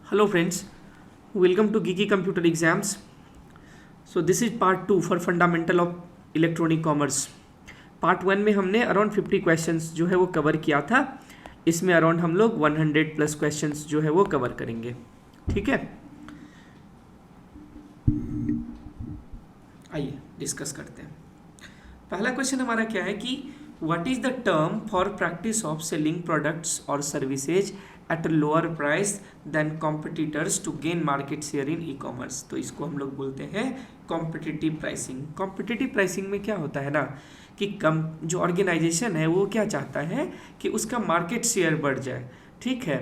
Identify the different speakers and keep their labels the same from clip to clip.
Speaker 1: Hello friends, welcome to Geeky Computer Exams. So this is part 2 for Fundamental of Electronic Commerce. Part 1 में हमने around 50 questions जो है वो cover किया था. इसमें अराउंड हम लोग 100 प्लस क्वेश्चंस जो है वो कवर करेंगे. ठीक है, आइए डिस्कस करते हैं. पहला क्वेश्चन हमारा क्या है कि what is the term for practice of selling products और services at a lower price than competitors to gain market share in e commerce. तो इसको हम लोग बोलते हैं कॉम्पिटिटिव प्राइसिंग. कॉम्पिटिटिव प्राइसिंग में क्या होता है ना कि जो ऑर्गेनाइजेशन है वो क्या चाहता है कि उसका मार्केट शेयर बढ़ जाए. ठीक है,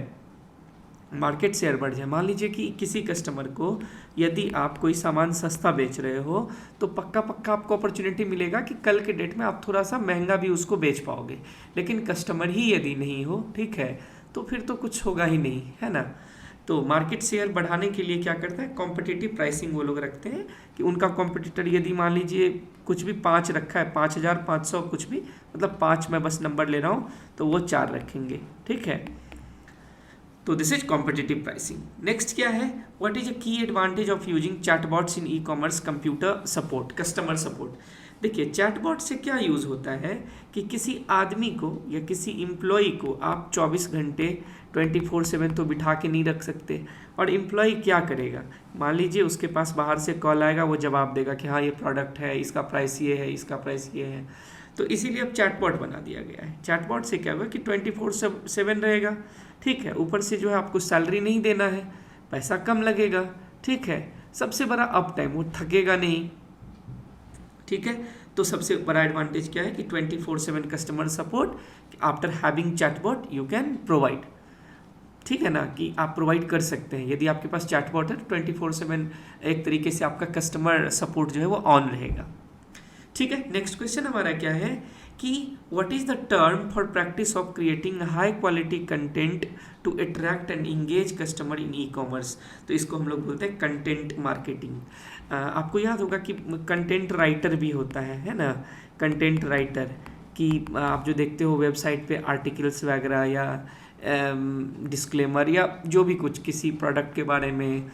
Speaker 1: मार्केट शेयर बढ़ जाए. मान लीजिए कि किसी कस्टमर को यदि आप कोई सामान सस्ता बेच रहे हो तो पक्का आपको अपॉर्चुनिटी मिलेगा कि कल के डेट में आप थोड़ा सा महंगा भी उसको बेच पाओगे. लेकिन कस्टमर ही यदि नहीं हो, ठीक है, तो फिर तो कुछ होगा ही नहीं, है ना. तो मार्केट शेयर बढ़ाने के लिए क्या करता है, कॉम्पिटिटिव प्राइसिंग वो लोग रखते हैं कि उनका कॉम्पिटिटर यदि मान लीजिए कुछ भी 5 रखा है, 5,500 कुछ भी, मतलब 5 मैं बस नंबर ले रहा हूँ, तो वो 4 रखेंगे. ठीक है, तो this is competitive pricing. Next क्या है, what is a key advantage of using chatbots in e commerce computer support, customer support. देखिए चैटबॉट से क्या यूज़ होता है कि किसी आदमी को या किसी एम्प्लॉय को आप 24 घंटे 24/7 तो बिठा के नहीं रख सकते. और एम्प्लॉय क्या करेगा, मान लीजिए उसके पास बाहर से कॉल आएगा, वो जवाब देगा कि हाँ ये प्रोडक्ट है, इसका प्राइस ये है, इसका प्राइस ये है. तो इसीलिए अब चैटबॉट बना दिया गया है. चैटबॉट से क्या होगा कि 24/7 रहेगा. ठीक है, ऊपर से जो है आपको सैलरी नहीं देना है, पैसा कम लगेगा. ठीक है, सबसे बड़ा अप टाइम, वो थकेगा नहीं. ठीक है, तो सबसे बड़ा एडवांटेज क्या है कि 24/7 customer support after having chatbot you can provide. ठीक है ना, कि आप प्रोवाइड कर सकते हैं. यदि आपके पास चैटबॉट है तो 24/7 एक तरीके से आपका कस्टमर सपोर्ट जो है वो ऑन रहेगा. ठीक है, नेक्स्ट क्वेश्चन हमारा क्या है कि what is the term for practice of creating high quality content to attract and engage customer in e commerce. तो इसको हम लोग बोलते हैं कंटेंट मार्केटिंग. आपको याद होगा कि कंटेंट राइटर भी होता है ना. कंटेंट राइटर कि आप जो देखते हो वेबसाइट पे आर्टिकल्स वगैरह या डिस्क्लेमर या जो भी कुछ किसी प्रोडक्ट के बारे में,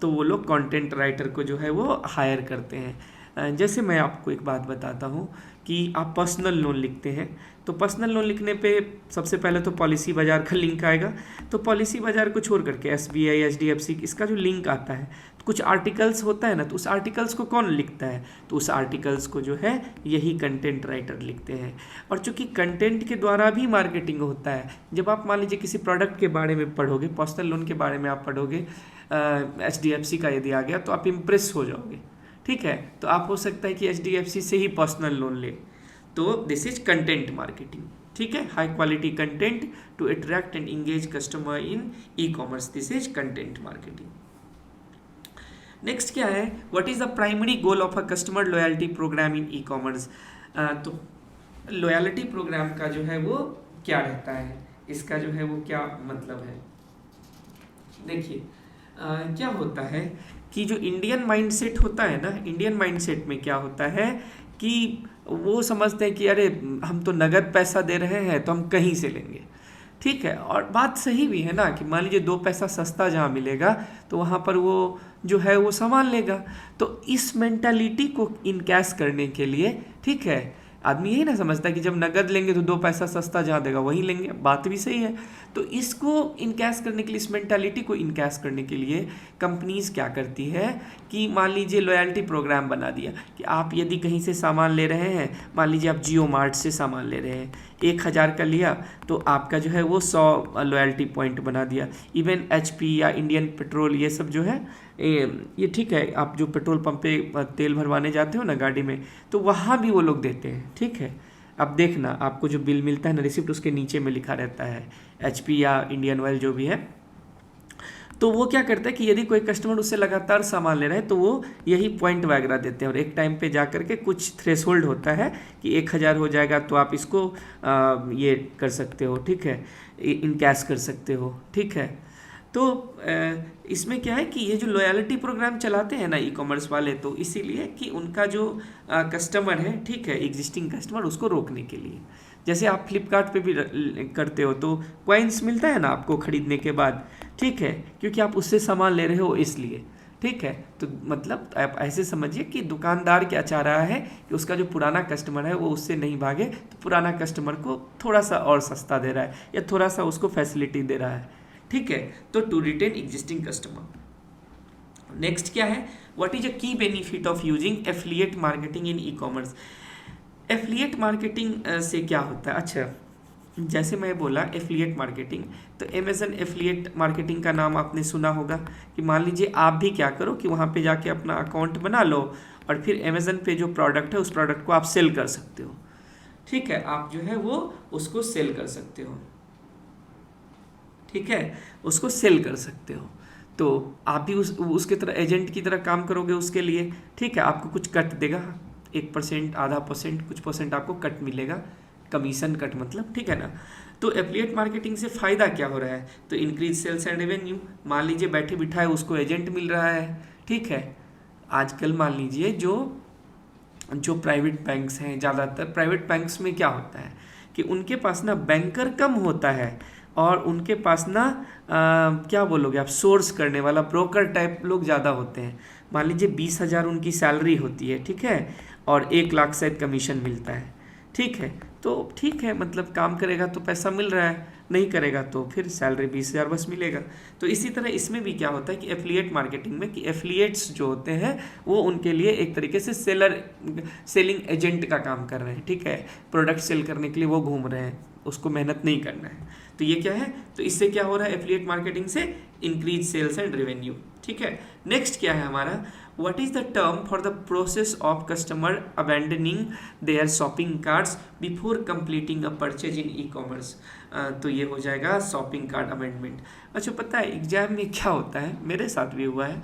Speaker 1: तो वो लोग कंटेंट राइटर को जो है वो हायर करते हैं. जैसे मैं आपको एक बात बताता हूँ कि आप पर्सनल लोन लिखते हैं, तो पर्सनल लोन लिखने पे सबसे पहले तो पॉलिसी बाज़ार का लिंक आएगा. तो पॉलिसी बाज़ार को छोड़ करके SBI, HDFC, इसका जो लिंक आता है, तो कुछ आर्टिकल्स होता है ना, तो उस आर्टिकल्स को कौन लिखता है, तो उस आर्टिकल्स को जो है यही कंटेंट राइटर लिखते हैं. और चूँकि कंटेंट के द्वारा भी मार्केटिंग होता है. जब आप मान लीजिए किसी प्रोडक्ट के बारे में पढ़ोगे, पर्सनल लोन के बारे में आप पढ़ोगे, HDFC का यदि आ गया तो आप इम्प्रेस हो जाओगे. ठीक है, तो आप हो सकता है कि HDFC से ही पर्सनल लोन ले. तो दिस इज कंटेंट मार्केटिंग. ठीक है, high quality content to attract and engage customer in e commerce, this is content marketing. Next क्या है, what is the primary goal of a customer loyalty program in e commerce. तो loyalty program का जो है वो क्या रहता है, इसका जो है वो क्या मतलब है. देखिए क्या होता है कि जो इंडियन माइंडसेट होता है ना, इंडियन माइंडसेट में क्या होता है कि वो समझते हैं कि अरे हम तो नगद पैसा दे रहे हैं तो हम कहीं से लेंगे. ठीक है, और बात सही भी है ना कि मान लीजिए 2 पैसा सस्ता जहाँ मिलेगा तो वहाँ पर वो जो है वो सामान लेगा. तो इस मेंटालिटी को इनकैश करने के लिए, ठीक है, आदमी यही ना समझता है कि जब नगद लेंगे तो 2 पैसा सस्ता जहाँ देगा वहीं लेंगे. बात भी सही है. तो इसको इनकैश करने के लिए, इस मेंटालिटी को इनकैश करने के लिए कंपनीज क्या करती है कि मान लीजिए लॉयल्टी प्रोग्राम बना दिया कि आप यदि कहीं से सामान ले रहे हैं, मान लीजिए आप जियो मार्ट से सामान ले रहे हैं, 1,000 का लिया तो आपका जो है वो 100 लॉयल्टी पॉइंट बना दिया. इवन HP या इंडियन पेट्रोल, ये सब जो है ये ठीक है, आप जो पेट्रोल पंप पे तेल भरवाने जाते हो ना गाड़ी में, तो वहाँ भी वो लोग देते हैं. ठीक है, अब देखना आपको जो बिल मिलता है ना, रिसिप्ट, उसके नीचे में लिखा रहता है HP या इंडियन ऑयल जो भी है. तो वो क्या करता है कि यदि कोई कस्टमर उससे लगातार सामान ले रहा है तो वो यही पॉइंट वगैरह देते हैं. और एक टाइम पे जा करके कुछ थ्रेशोल्ड होता है कि 1,000 हो जाएगा तो आप इसको ये कर सकते हो. ठीक है, इनकैश कर सकते हो. ठीक है, तो इसमें क्या है कि ये जो लॉयल्टी प्रोग्राम चलाते हैं ना ई कॉमर्स वाले, तो इसीलिए कि उनका जो कस्टमर है, ठीक है, एग्जिस्टिंग कस्टमर, उसको रोकने के लिए. जैसे आप फ्लिपकार्ट पे भी करते हो तो कॉइन्स मिलता है ना आपको खरीदने के बाद, ठीक है, क्योंकि आप उससे सामान ले रहे हो इसलिए, ठीक है। तो मतलब आप ऐसे समझिए कि दुकानदार क्या चाह रहा है कि उसका जो पुराना कस्टमर है वो उससे नहीं भागे, तो पुराना कस्टमर को थोड़ा सा और सस्ता दे रहा है या थोड़ा सा उसको फैसिलिटी दे रहा है, ठीक है। तो to retain existing customer. Next क्या है, what is a key benefit of using affiliate marketing in e commerce. Affiliate marketing से क्या होता है, अच्छा जैसे मैं बोला एफिलिएट मार्केटिंग, तो अमेजन एफिलिएट मार्केटिंग का नाम आपने सुना होगा कि मान लीजिए आप भी क्या करो कि वहाँ पे जाके अपना अकाउंट बना लो और फिर अमेजन पे जो प्रोडक्ट है उस प्रोडक्ट को आप सेल कर सकते हो, ठीक है, आप जो है वो उसको सेल कर सकते हो, ठीक है, उसको सेल कर सकते हो। तो आप भी उसके तरह एजेंट की तरह काम करोगे उसके लिए, ठीक है, आपको कुछ कट देगा, 1%, आधा परसेंट, कुछ परसेंट आपको कट मिलेगा, कमीशन कट मतलब, ठीक है ना। तो एफिलिएट मार्केटिंग से फ़ायदा क्या हो रहा है, तो इंक्रीज सेल्स एंड रेवेन्यू। मान लीजिए बैठे बिठाए उसको एजेंट मिल रहा है, ठीक है। आजकल मान लीजिए जो प्राइवेट बैंक्स हैं, ज़्यादातर प्राइवेट बैंक्स में क्या होता है कि उनके पास ना बैंकर कम होता है और उनके पास ना क्या बोलोगे आप, सोर्स करने वाला ब्रोकर टाइप लोग ज़्यादा होते हैं। मान लीजिए 20,000 उनकी सैलरी होती है, ठीक है, और 1 लाख शायद कमीशन मिलता है, ठीक है। तो ठीक है, मतलब काम करेगा तो पैसा मिल रहा है, नहीं करेगा तो फिर सैलरी 20,000 बस मिलेगा। तो इसी तरह इसमें भी क्या होता है कि एफिलिएट मार्केटिंग में कि एफिलिएट्स जो होते हैं वो उनके लिए एक तरीके से सेलिंग एजेंट का काम कर रहे हैं, ठीक है, प्रोडक्ट सेल करने के लिए वो घूम रहे हैं, उसको मेहनत नहीं करना है। तो ये क्या है, तो इससे क्या हो रहा है, एफिलिएट मार्केटिंग से इंक्रीज सेल्स एंड रेवेन्यू, ठीक है। नेक्स्ट क्या है हमारा, what is the term for the process of customer abandoning their shopping carts before completing a purchase in e-commerce। तो ये हो जाएगा शॉपिंग कार्ट अमेंडमेंट। अच्छा पता है एग्जाम में क्या होता है, मेरे साथ भी हुआ है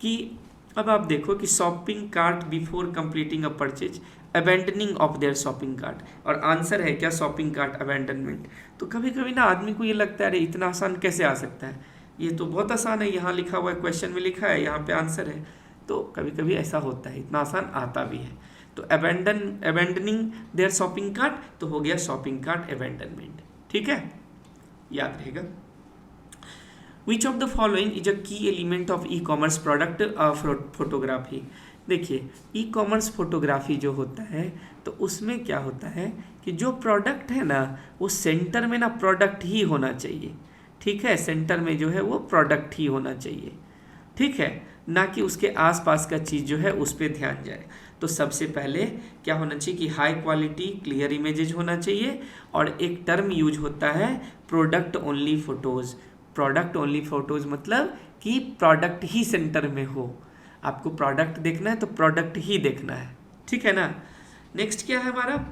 Speaker 1: कि अब आप देखो कि shopping cart before completing a purchase, abandoning of their shopping cart, और आंसर है क्या, शॉपिंग कार्ट अबेंडनमेंट। तो कभी कभी ना आदमी को ये लगता है अरे इतना आसान कैसे आ सकता है, ये तो बहुत आसान है, यहाँ लिखा हुआ है, क्वेश्चन में लिखा है, यहाँ पे आंसर है। तो कभी कभी ऐसा होता है, इतना आसान आता भी है। तो अबेंडनिंग देयर शॉपिंग कार्ट, तो हो गया शॉपिंग कार्ट अबेंडनमेंट, ठीक है, याद रहेगा। Which of the following is a key element of e commerce product photography. देखिए ई कॉमर्स फोटोग्राफी जो होता है तो उसमें क्या होता है कि जो प्रोडक्ट है ना वो सेंटर में ना प्रोडक्ट ही होना चाहिए, ठीक है, सेंटर में जो है वो प्रोडक्ट ही होना चाहिए, ठीक है, ना कि उसके आसपास का चीज़ जो है उस पर ध्यान जाए। तो सबसे पहले क्या होना चाहिए कि हाई क्वालिटी क्लियर इमेजेज होना चाहिए, और एक टर्म यूज होता है product only photos. Product only photos मतलब कि प्रोडक्ट ही सेंटर में हो, आपको प्रोडक्ट देखना है तो प्रोडक्ट ही देखना है, ठीक है ना। नेक्स्ट क्या है हमारा,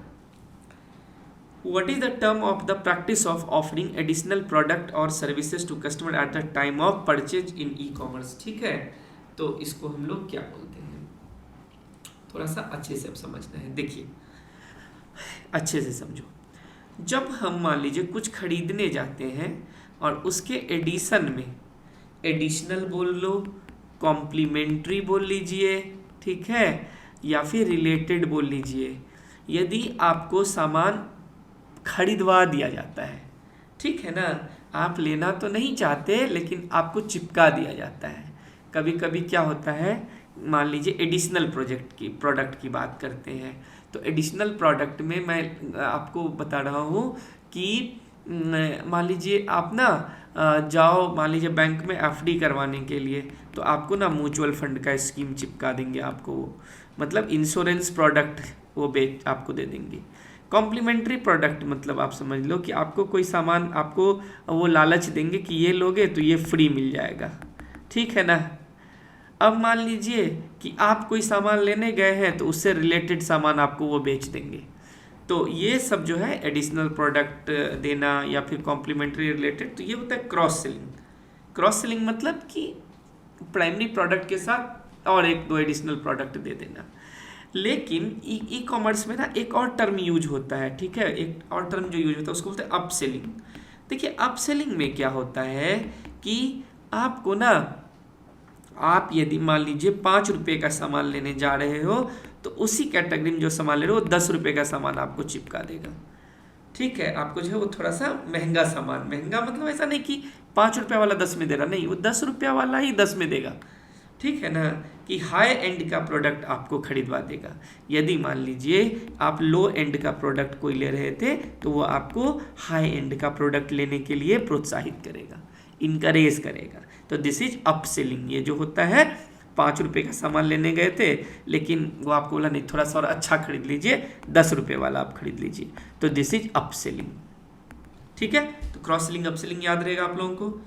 Speaker 1: What is the term of the practice of offering additional product or services to customer at the time of purchase in e-commerce, ठीक है। तो इसको हम लोग क्या बोलते हैं, थोड़ा सा अच्छे से अब समझना है, देखिए अच्छे से समझो। जब हम मान लीजिए कुछ खरीदने जाते हैं और उसके एडिशन में, एडिशनल बोल लो, कॉम्प्लीमेंट्री बोल लीजिए, ठीक है, या फिर रिलेटेड बोल लीजिए, यदि आपको सामान खरीदवा दिया जाता है, ठीक है ना, आप लेना तो नहीं चाहते लेकिन आपको चिपका दिया जाता है। कभी कभी क्या होता है, मान लीजिए एडिशनल प्रोडक्ट की बात करते हैं, तो एडिशनल प्रोडक्ट में मैं आपको बता रहा हूँ कि मान लीजिए आप ना जाओ मान लीजिए बैंक में एफडी करवाने के लिए, तो आपको ना म्यूचुअल फंड का स्कीम चिपका देंगे आपको, मतलब इंश्योरेंस प्रोडक्ट वो बेच आपको दे देंगे। कॉम्प्लीमेंट्री प्रोडक्ट मतलब आप समझ लो कि आपको कोई सामान, आपको वो लालच देंगे कि ये लोगे तो ये फ्री मिल जाएगा, ठीक है ना। अब मान लीजिए कि आप कोई सामान लेने गए हैं तो उससे रिलेटेड सामान आपको वो बेच देंगे। तो ये सब जो है एडिशनल प्रोडक्ट देना या फिर कॉम्प्लीमेंट्री रिलेटेड, तो ये होता है क्रॉस सेलिंग। क्रॉस सेलिंग मतलब कि प्राइमरी प्रोडक्ट के साथ और एक दो एडिशनल प्रोडक्ट दे देना। लेकिन ई कॉमर्स में ना एक और टर्म यूज होता है, ठीक है, एक और टर्म जो यूज होता है उसको बोलते हैं अप सेलिंग। देखिए अप सेलिंग में क्या होता है कि आपको ना, आप यदि मान लीजिए 5 रुपये का सामान लेने जा रहे हो तो उसी कैटेगरी में जो सामान ले रहे हो 10 रुपये का सामान आपको चिपका देगा। ठीक है, आपको जो है वो थोड़ा सा महंगा सामान, महंगा मतलब ऐसा नहीं कि 5 रुपया वाला 10 में दे रहा, नहीं, वो 10 रुपया वाला ही 10 में देगा। ठीक है ना, कि हाई एंड का प्रोडक्ट आपको खरीदवा देगा। यदि मान लीजिए आप लो एंड का प्रोडक्ट कोई ले रहे थे तो वो आपको हाई एंड का प्रोडक्ट लेने के लिए प्रोत्साहित करेगा, इनकरेज करेगा। तो दिस इज अपसेलिंग। ये जो होता है 5 रुपये का सामान लेने गए थे लेकिन वो आपको बोला नहीं, थोड़ा सा और अच्छा खरीद लीजिए, 10 रुपये वाला आप खरीद लीजिए, तो दिस इज अपसेलिंग। ठीक है, तो क्रॉस सेलिंग अपसेलिंग याद रहेगा आप लोगों को।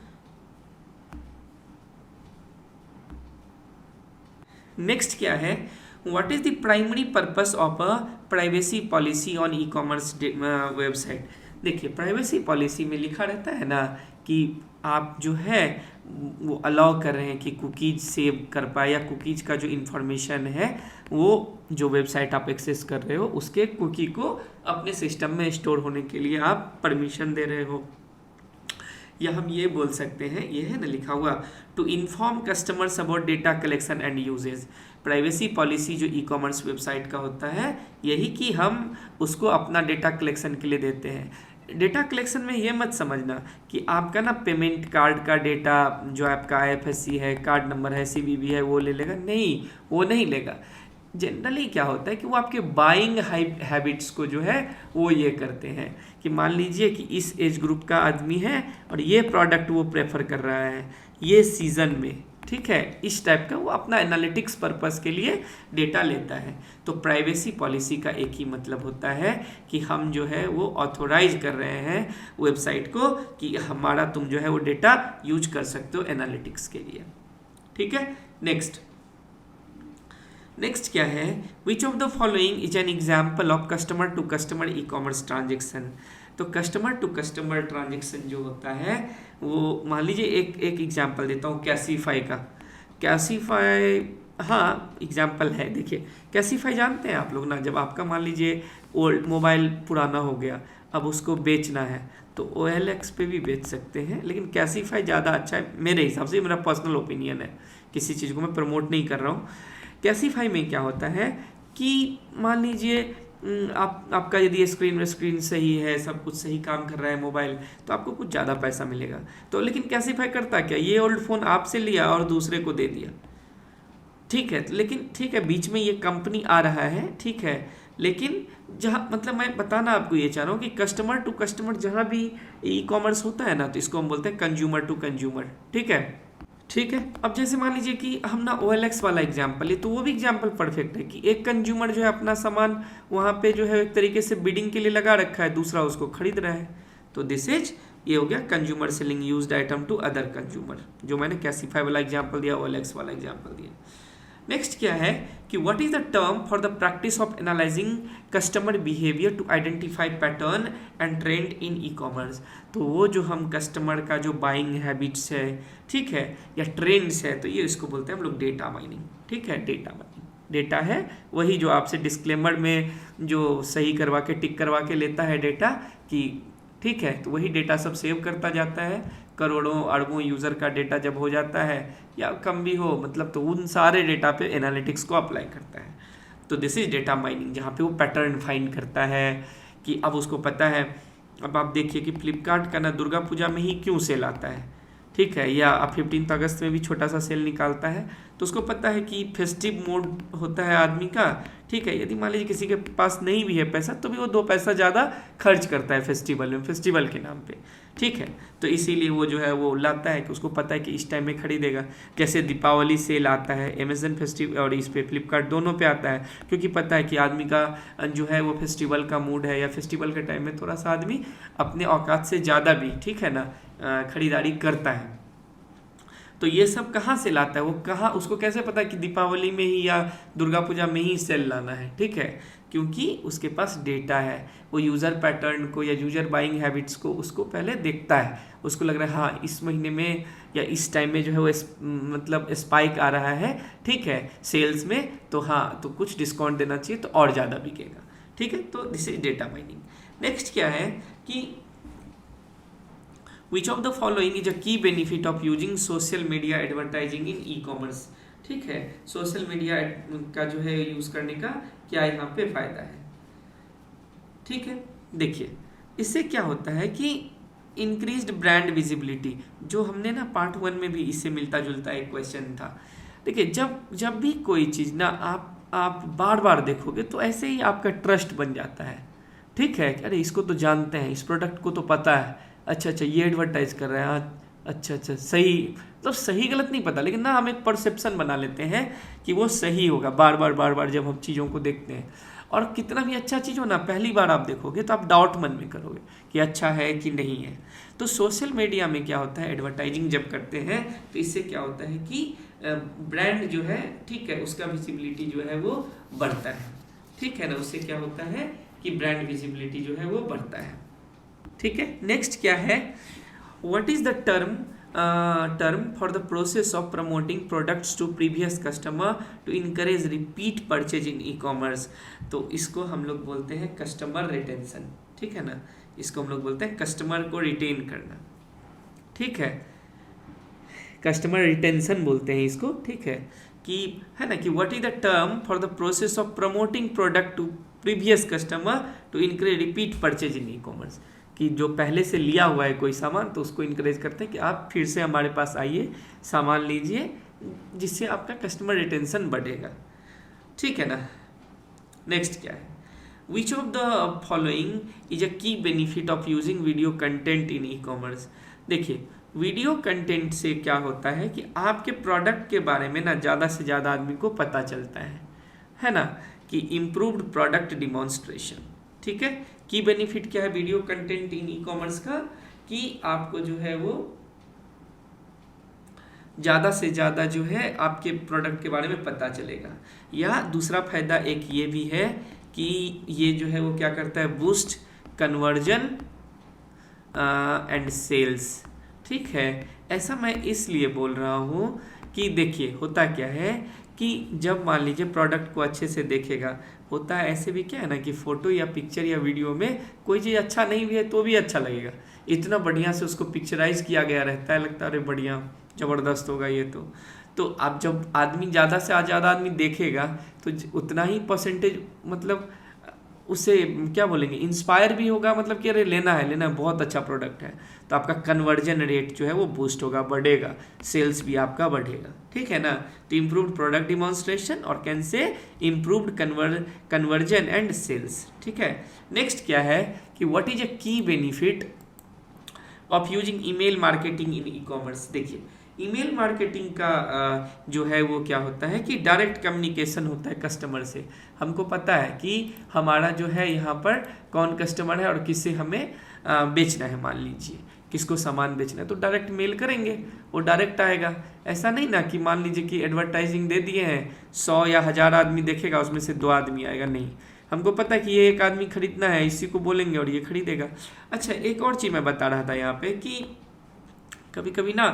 Speaker 1: नेक्स्ट क्या है, what is the primary purpose of a privacy policy on e commerce website. देखिए, प्राइवेसी पॉलिसी में लिखा रहता है ना कि आप जो है वो अलाउ कर रहे हैं कि कुकीज सेव कर पाए, या कुकीज का जो इन्फॉर्मेशन है वो जो वेबसाइट आप एक्सेस कर रहे हो उसके कुकी को अपने सिस्टम में स्टोर होने के लिए आप परमिशन दे रहे हो। या हम ये बोल सकते हैं, ये है ना लिखा हुआ, to inform customers about data collection and usage. Privacy policy जो ई कॉमर्स वेबसाइट का होता है यही कि हम उसको अपना डेटा कलेक्शन के लिए देते हैं। डेटा कलेक्शन में ये मत समझना कि आपका ना पेमेंट कार्ड का डेटा जो आपका IFSC है, कार्ड नंबर है, CVV है, वो ले लेगा, नहीं, वो नहीं लेगा। जनरली क्या होता है कि वो आपके बाइंग हैबिट्स को जो है वो ये करते हैं कि मान लीजिए कि इस एज ग्रुप का आदमी है और ये प्रोडक्ट वो प्रेफर कर रहा है ये सीज़न में, ठीक है, इस टाइप का वो अपना एनालिटिक्स पर्पस के लिए डेटा लेता है। तो प्राइवेसी पॉलिसी का एक ही मतलब होता है कि हम जो है वो ऑथोराइज कर रहे हैं वेबसाइट को कि हमारा तुम जो है वो डेटा यूज कर सकते हो एनालिटिक्स के लिए। ठीक है, नेक्स्ट क्या है, which of the following is an example of customer to customer e commerce transaction. तो कस्टमर टू कस्टमर ट्रांजेक्शन जो होता है वो मान लीजिए एक एग्जाम्पल देता हूँ कैसीफाई का। कैसीफाई, हाँ एग्जाम्पल है, देखिए कैसीफाई जानते हैं आप लोग ना, जब आपका मान लीजिए ओल्ड मोबाइल पुराना हो गया, अब उसको बेचना है तो OLX पे भी बेच सकते हैं, लेकिन कैसीफाई ज़्यादा अच्छा है मेरे हिसाब से, मेरा पर्सनल ओपिनियन है, किसी चीज़ को मैं प्रमोट नहीं कर रहा हूँ। कैसीफाई में क्या होता है कि मान लीजिए आपका यदि स्क्रीन सही है, सब कुछ सही काम कर रहा है मोबाइल, तो आपको कुछ ज़्यादा पैसा मिलेगा। तो लेकिन कैसीफाई करता क्या, ये ओल्ड फ़ोन आपसे लिया और दूसरे को दे दिया, ठीक है, लेकिन ठीक है बीच में ये कंपनी आ रहा है, ठीक है, लेकिन जहाँ मतलब मैं बताना आपको ये चाह रहा हूँ कि कस्टमर टू कस्टमर जहाँ भी ई कॉमर्स होता है ना, तो इसको हम बोलते हैं कंज्यूमर टू कंज्यूमर। ठीक है, अब जैसे मान लीजिए कि हम ना OLX वाला एग्जाम्पल है, तो वो भी एग्जाम्पल परफेक्ट है कि एक कंज्यूमर जो है अपना सामान वहाँ पे जो है एक तरीके से बिडिंग के लिए लगा रखा है, दूसरा उसको खरीद रहा है, तो दिस इज ये हो गया consumer selling used item to other consumer, जो मैंने कैसीफाई वाला एग्जाम्पल दिया, OLX वाला एग्जाम्पल दिया। नेक्स्ट क्या है कि what is the term for the practice of analysing customer behaviour to identify pattern and trend in e commerce. तो वो जो हम कस्टमर का जो बाइंग हैबिट्स है, ठीक है, या ट्रेंड्स है, तो ये इसको बोलते हैं हम लोग डेटा माइनिंग। ठीक है, डेटा माइनिंग डेटा है वही जो आपसे डिस्क्लेमर में जो सही करवा के टिक करवा के लेता है डेटा कि ठीक है, तो वही डेटा सब सेव करता जाता है, करोड़ों अरबों यूज़र का डेटा जब हो जाता है या कम भी हो, मतलब तो उन सारे डेटा पे एनालिटिक्स को अप्लाई करता है। तो दिस इज डेटा माइनिंग, जहाँ पे वो पैटर्न फाइंड करता है कि अब उसको पता है। अब आप देखिए कि फ्लिपकार्ट का ना दुर्गा पूजा में ही क्यों सेल आता है, ठीक है, या 15 अगस्त में भी छोटा सा सेल निकालता है, तो उसको पता है कि फेस्टिव मोड होता है आदमी का, ठीक है, यदि मान लीजिए किसी के पास नहीं भी है पैसा तो भी वो 2 पैसा ज़्यादा खर्च करता है फेस्टिवल में, फेस्टिवल के नाम पे, ठीक है, तो इसीलिए वो जो है वो लाता है कि उसको पता है कि इस टाइम में खरीदेगा। जैसे दीपावली सेल आता है, अमेजन फेस्टिवल और इस पे फ्लिपकार्ट दोनों पे आता है, क्योंकि पता है कि आदमी का जो है वो फेस्टिवल का मूड है, या फेस्टिवल के टाइम में थोड़ा सा आदमी अपने औकात से ज़्यादा भी, ठीक है ना, खरीदारी करता है। तो ये सब कहाँ से लाता है वो, कहाँ, उसको कैसे पता है कि दीपावली में ही या दुर्गा पूजा में ही सेल लाना है, ठीक है, क्योंकि उसके पास डेटा है, वो यूज़र पैटर्न को या यूज़र बाइंग हैबिट्स को उसको पहले देखता है, उसको लग रहा है हाँ इस महीने में या इस टाइम में जो है वो मतलब स्पाइक आ रहा है, ठीक है, सेल्स में, तो हाँ तो कुछ डिस्काउंट देना चाहिए तो और ज़्यादा बिकेगा, ठीक है, तो this is data mining. Next क्या है कि Which of the following is a key benefit of using social media advertising in e-commerce। ठीक है, सोशल मीडिया का जो है यूज़ करने का क्या यहाँ पे फ़ायदा है। ठीक है, देखिए इससे क्या होता है कि इंक्रीज्ड ब्रांड विजिबिलिटी, जो हमने ना पार्ट 1 में भी इससे मिलता जुलता एक क्वेश्चन था। देखिए जब जब भी कोई चीज़ ना आप बार बार देखोगे तो ऐसे ही आपका ट्रस्ट बन जाता है। ठीक है, अरे इसको तो जानते हैं, इस प्रोडक्ट को तो पता है, अच्छा अच्छा ये एडवर्टाइज कर रहे हैं, अच्छा अच्छा सही, मतलब सही गलत नहीं पता, लेकिन ना हम एक परसेप्शन बना लेते हैं कि वो सही होगा बार बार जब हम चीज़ों को देखते हैं। और कितना भी अच्छा चीज़ हो ना, पहली बार आप देखोगे तो आप डाउट मन में करोगे कि अच्छा है कि नहीं है। तो सोशल मीडिया में क्या होता है, एडवर्टाइजिंग जब करते हैं तो इससे क्या होता है कि ब्रांड जो है, ठीक है, उसका विजिबिलिटी जो है वो बढ़ता है। ठीक है ना, उससे क्या होता है कि ब्रांड विजिबिलिटी जो है वो बढ़ता है। ठीक है, नेक्स्ट क्या है, what is the term for the process of promoting products to previous customer to encourage repeat purchase in e commerce. तो इसको हम लोग बोलते हैं कस्टमर रिटेंशन। ठीक है ना, इसको हम लोग बोलते हैं कस्टमर को रिटेन करना। ठीक है, कस्टमर रिटेंशन बोलते हैं इसको। ठीक है, कि है ना कि what is the term for the process of promoting product to previous customer to encourage repeat purchase in e commerce, कि जो पहले से लिया हुआ है कोई सामान तो उसको इनकरेज करते हैं कि आप फिर से हमारे पास आइए, सामान लीजिए, जिससे आपका कस्टमर रिटेंशन बढ़ेगा। ठीक है ना, नेक्स्ट क्या है, which of the following is a key benefit of using video content in e commerce. देखिए वीडियो कंटेंट से क्या होता है कि आपके प्रोडक्ट के बारे में ना ज़्यादा से ज़्यादा आदमी को पता चलता है ना, कि इम्प्रूव्ड प्रोडक्ट डिमॉन्स्ट्रेशन। ठीक है, की बेनिफिट क्या है video content in e commerce का, कि आपको जो है वो ज़्यादा से ज़्यादा जो है आपके प्रोडक्ट के बारे में पता चलेगा। या दूसरा फायदा एक ये भी है कि ये जो है वो क्या करता है, बूस्ट कन्वर्जन एंड सेल्स। ठीक है, ऐसा मैं इसलिए बोल रहा हूँ कि देखिए होता क्या है कि जब मान लीजिए प्रोडक्ट को अच्छे से देखेगा, होता है ऐसे भी क्या है ना कि फ़ोटो या पिक्चर या वीडियो में कोई चीज़ अच्छा नहीं भी है तो भी अच्छा लगेगा, इतना बढ़िया से उसको पिक्चराइज किया गया रहता है, लगता है अरे बढ़िया ज़बरदस्त होगा ये तो अब जब आदमी ज़्यादा से ज़्यादा आदमी देखेगा तो उतना ही परसेंटेज, मतलब उससे क्या बोलेंगे, इंस्पायर भी होगा, मतलब कि अरे लेना है बहुत अच्छा प्रोडक्ट है, तो आपका कन्वर्जन रेट जो है वो बूस्ट होगा, बढ़ेगा, सेल्स भी आपका बढ़ेगा। ठीक है ना, तो इम्प्रूव्ड प्रोडक्ट डिमॉन्स्ट्रेशन और कैन से इम्प्रूव्ड कन्वर्जन एंड सेल्स। ठीक है, नेक्स्ट क्या है कि what is a key benefit of using email marketing in e commerce. देखिए ईमेल मार्केटिंग का जो है वो क्या होता है कि डायरेक्ट कम्युनिकेशन होता है कस्टमर से। हमको पता है कि हमारा जो है यहाँ पर कौन कस्टमर है और किससे हमें बेचना है, मान लीजिए किसको सामान बेचना है, तो डायरेक्ट मेल करेंगे, वो डायरेक्ट आएगा। ऐसा नहीं ना कि मान लीजिए कि एडवर्टाइजिंग दे दिए हैं, 100 या 1000 आदमी देखेगा, उसमें से 2 आदमी आएगा, नहीं, हमको पता है कि ये एक आदमी खरीदना है, इसी को बोलेंगे और ये खरीदेगा। अच्छा, एक और चीज़ मैं बता रहा था यहाँ पे कि कभी कभी ना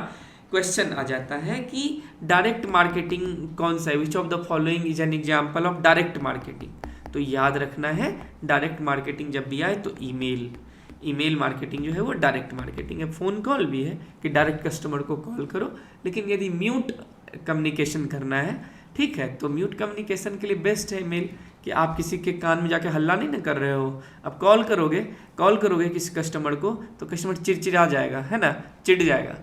Speaker 1: क्वेश्चन आ जाता है कि डायरेक्ट मार्केटिंग कौन सा है, which of the following is an example of direct marketing. तो याद रखना है डायरेक्ट मार्केटिंग जब भी आए तो ईमेल मार्केटिंग जो है वो डायरेक्ट मार्केटिंग है। फ़ोन कॉल भी है कि डायरेक्ट कस्टमर को कॉल करो, लेकिन यदि म्यूट कम्युनिकेशन करना है, ठीक है, तो म्यूट कम्युनिकेशन के लिए बेस्ट है मेल, कि आप किसी के कान में जाके हल्ला नहीं ना कर रहे हो। अब कॉल करोगे किसी कस्टमर को तो कस्टमर चिड़चिड़ा जाएगा, है ना, चिढ़ जाएगा,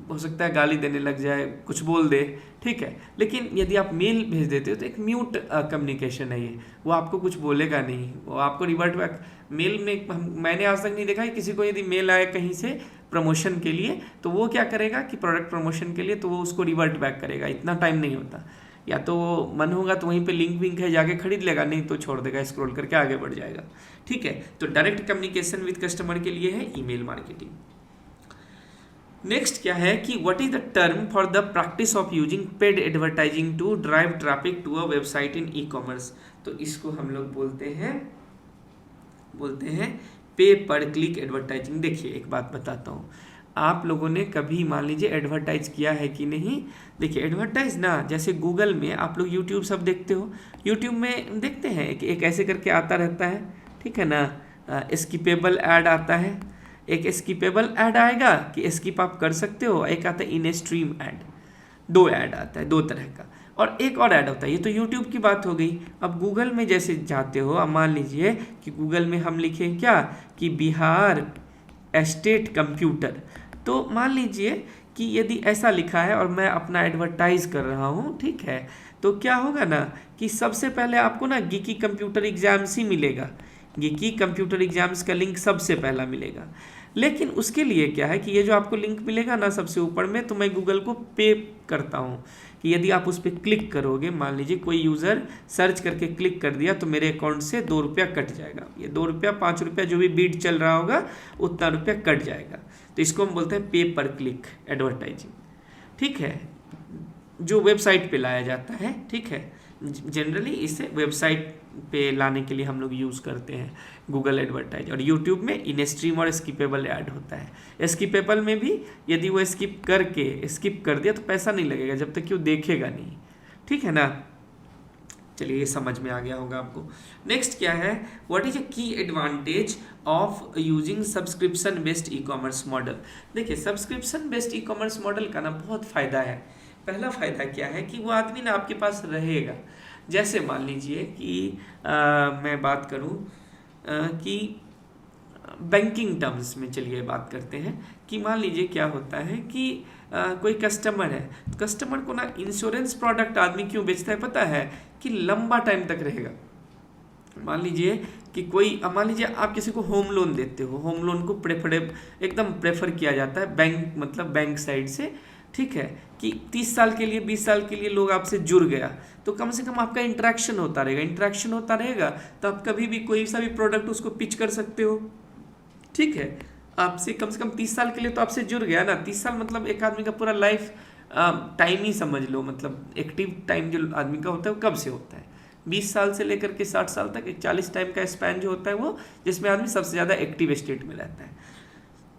Speaker 1: हो सकता है गाली देने लग जाए, कुछ बोल दे। ठीक है, लेकिन यदि आप मेल भेज देते हो तो एक म्यूट कम्युनिकेशन है ये, वो आपको कुछ बोलेगा नहीं, वो आपको रिवर्ट बैक मेल में। मैंने आज तक नहीं देखा है किसी को यदि मेल आए कहीं से प्रमोशन के लिए तो वो क्या करेगा कि प्रोडक्ट प्रमोशन के लिए, तो वो उसको रिवर्ट बैक करेगा, इतना टाइम नहीं होता। या तो मन होगा तो वहीं पे लिंक विंक है जाके खरीद लेगा, नहीं तो छोड़ देगा, स्क्रॉल करके आगे बढ़ जाएगा। ठीक है, तो डायरेक्ट कम्युनिकेशन विद कस्टमर के लिए है ईमेल मार्केटिंग। नेक्स्ट क्या है कि what is the term for the practice of using paid advertising to drive traffic to a website in e commerce. तो इसको हम लोग बोलते हैं पे पर क्लिक एडवर्टाइजिंग। देखिए एक बात बताता हूँ, आप लोगों ने कभी मान लीजिए एडवर्टाइज किया है कि नहीं। देखिए एडवर्टाइज ना, जैसे गूगल में आप लोग यूट्यूब सब देखते हो, यूट्यूब में देखते हैं कि एक ऐसे करके आता रहता है, ठीक है ना, स्किपेबल ऐड आता है, एक स्किपेबल ऐड आएगा कि स्किप आप कर सकते हो, एक आता है इन स्ट्रीम ऐड। दो ऐड आता है, दो तरह का। और एक और ऐड होता है, ये तो यूट्यूब की बात हो गई। अब गूगल में जैसे जाते हो, अब मान लीजिए कि गूगल में हम लिखें क्या कि बिहार स्टेट कंप्यूटर, तो मान लीजिए कि यदि ऐसा लिखा है और मैं अपना एडवर्टाइज कर रहा हूँ, ठीक है, तो क्या होगा ना कि सबसे पहले आपको ना गीकी कंप्यूटर एग्जाम्स ही मिलेगा, गीकी कंप्यूटर एग्जाम्स का लिंक सबसे पहला मिलेगा। लेकिन उसके लिए क्या है कि ये जो आपको लिंक मिलेगा ना सबसे ऊपर में, तो मैं गूगल को पे करता हूँ कि यदि आप उस पर क्लिक करोगे, मान लीजिए कोई यूज़र सर्च करके क्लिक कर दिया, तो मेरे अकाउंट से 2 रुपया कट जाएगा। ये 2 रुपया 5 रुपया जो भी बीट चल रहा होगा उतना रुपया कट जाएगा। तो इसको हम बोलते हैं पे पर क्लिक एडवर्टाइजिंग, ठीक है, जो वेबसाइट पे लाया जाता है, ठीक है। जनरली इसे वेबसाइट पे लाने के लिए हम लोग यूज़ करते हैं गूगल एडवर्टाइज। और यूट्यूब में इन स्ट्रीम और स्किपेबल ऐड होता है। स्किपेबल में भी यदि वो स्किप कर दिया तो पैसा नहीं लगेगा जब तक कि वो देखेगा नहीं, ठीक है ना। चलिए ये समझ में आ गया होगा आपको। नेक्स्ट क्या है, what is a key advantage of using subscription based e commerce model. देखिए subscription based e commerce model का ना बहुत फ़ायदा है। पहला फ़ायदा क्या है कि वो आदमी ना आपके पास रहेगा। जैसे मान लीजिए कि मैं बात करूं कि बैंकिंग टर्म्स में, चलिए बात करते हैं कि मान लीजिए क्या होता है कि कोई कस्टमर है, तो कस्टमर को ना इंश्योरेंस प्रोडक्ट आदमी क्यों बेचता है पता है, कि लंबा टाइम तक रहेगा। मान लीजिए कि मान लीजिए आप किसी को होम लोन देते हो, होम लोन को एकदम प्रेफर किया जाता है बैंक साइड से, ठीक है, कि 30 साल के लिए 20 साल के लिए लोग आपसे जुड़ गया, तो कम से कम आपका इंटरेक्शन होता रहेगा तो आप कभी भी कोई सा भी प्रोडक्ट उसको पिच कर सकते हो, ठीक है। आपसे कम से कम 30 साल के लिए तो आपसे जुड़ गया ना। 30 साल मतलब एक आदमी का पूरा लाइफ टाइम ही समझ लो, मतलब एक्टिव टाइम जो आदमी का होता है वो कब से होता है, 20 साल से लेकर के 60 साल तक, 40 टाइम का स्पैन जो होता है वो जिसमें आदमी सबसे ज़्यादा एक्टिव स्टेट में रहता है,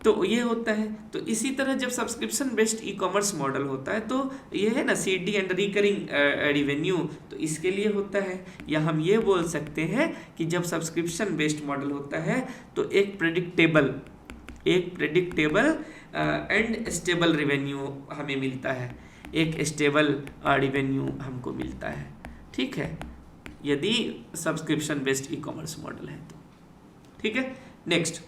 Speaker 1: तो ये होता है। तो इसी तरह जब subscription based e commerce model होता है तो ये है ना सीडी एंड रिकरिंग रेवेन्यू, तो इसके लिए होता है। या हम ये बोल सकते हैं कि जब सब्सक्रिप्शन बेस्ड मॉडल होता है तो एक प्रेडिक्टेबल एंड स्टेबल रेवेन्यू हमें मिलता है, एक स्टेबल रेवेन्यू हमको मिलता है, ठीक है, यदि subscription based e commerce model है तो, ठीक है। Next,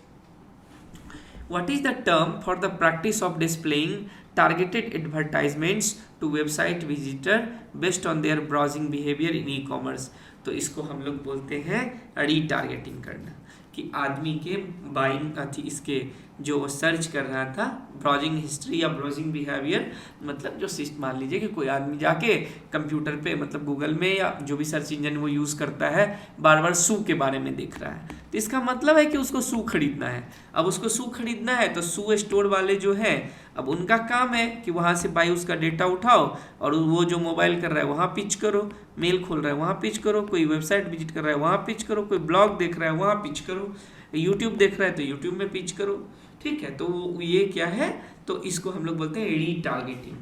Speaker 1: what is the term for the practice of displaying targeted advertisements to website visitor based on their browsing behavior in e-commerce। तो इसको हम लोग बोलते हैं रीटारगेटिंग करना, कि आदमी के बाइंग इसके जो सर्च कर रहा था, ब्राउजिंग हिस्ट्री या ब्राउजिंग बिहेवियर, मतलब जो मान लीजिए कि कोई आदमी जाके कंप्यूटर पे मतलब गूगल में या जो भी सर्च इंजन वो यूज़ करता है, बार बार शू के बारे में देख रहा है, तो इसका मतलब है कि उसको शू खरीदना है। अब उसको शू खरीदना है तो शू स्टोर वाले जो हैं, अब उनका काम है कि वहाँ से भाई उसका डेटा उठाओ और वो जो मोबाइल कर रहा है वहाँ पिच करो, मेल खोल रहा है वहाँ पिच करो, कोई वेबसाइट विजिट कर रहा है वहाँ पिच करो, कोई ब्लॉग देख रहा है वहाँ पिच करो, यूट्यूब देख रहा है तो यूट्यूब में पिच करो, ठीक है। तो ये क्या है, तो इसको हम लोग बोलते हैं रीटारगेटिंग,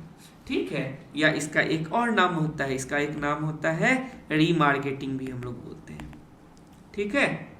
Speaker 1: ठीक है। या इसका एक और नाम होता है, इसका एक नाम होता है रीमार्केटिंग भी हम लोग बोलते हैं, ठीक है।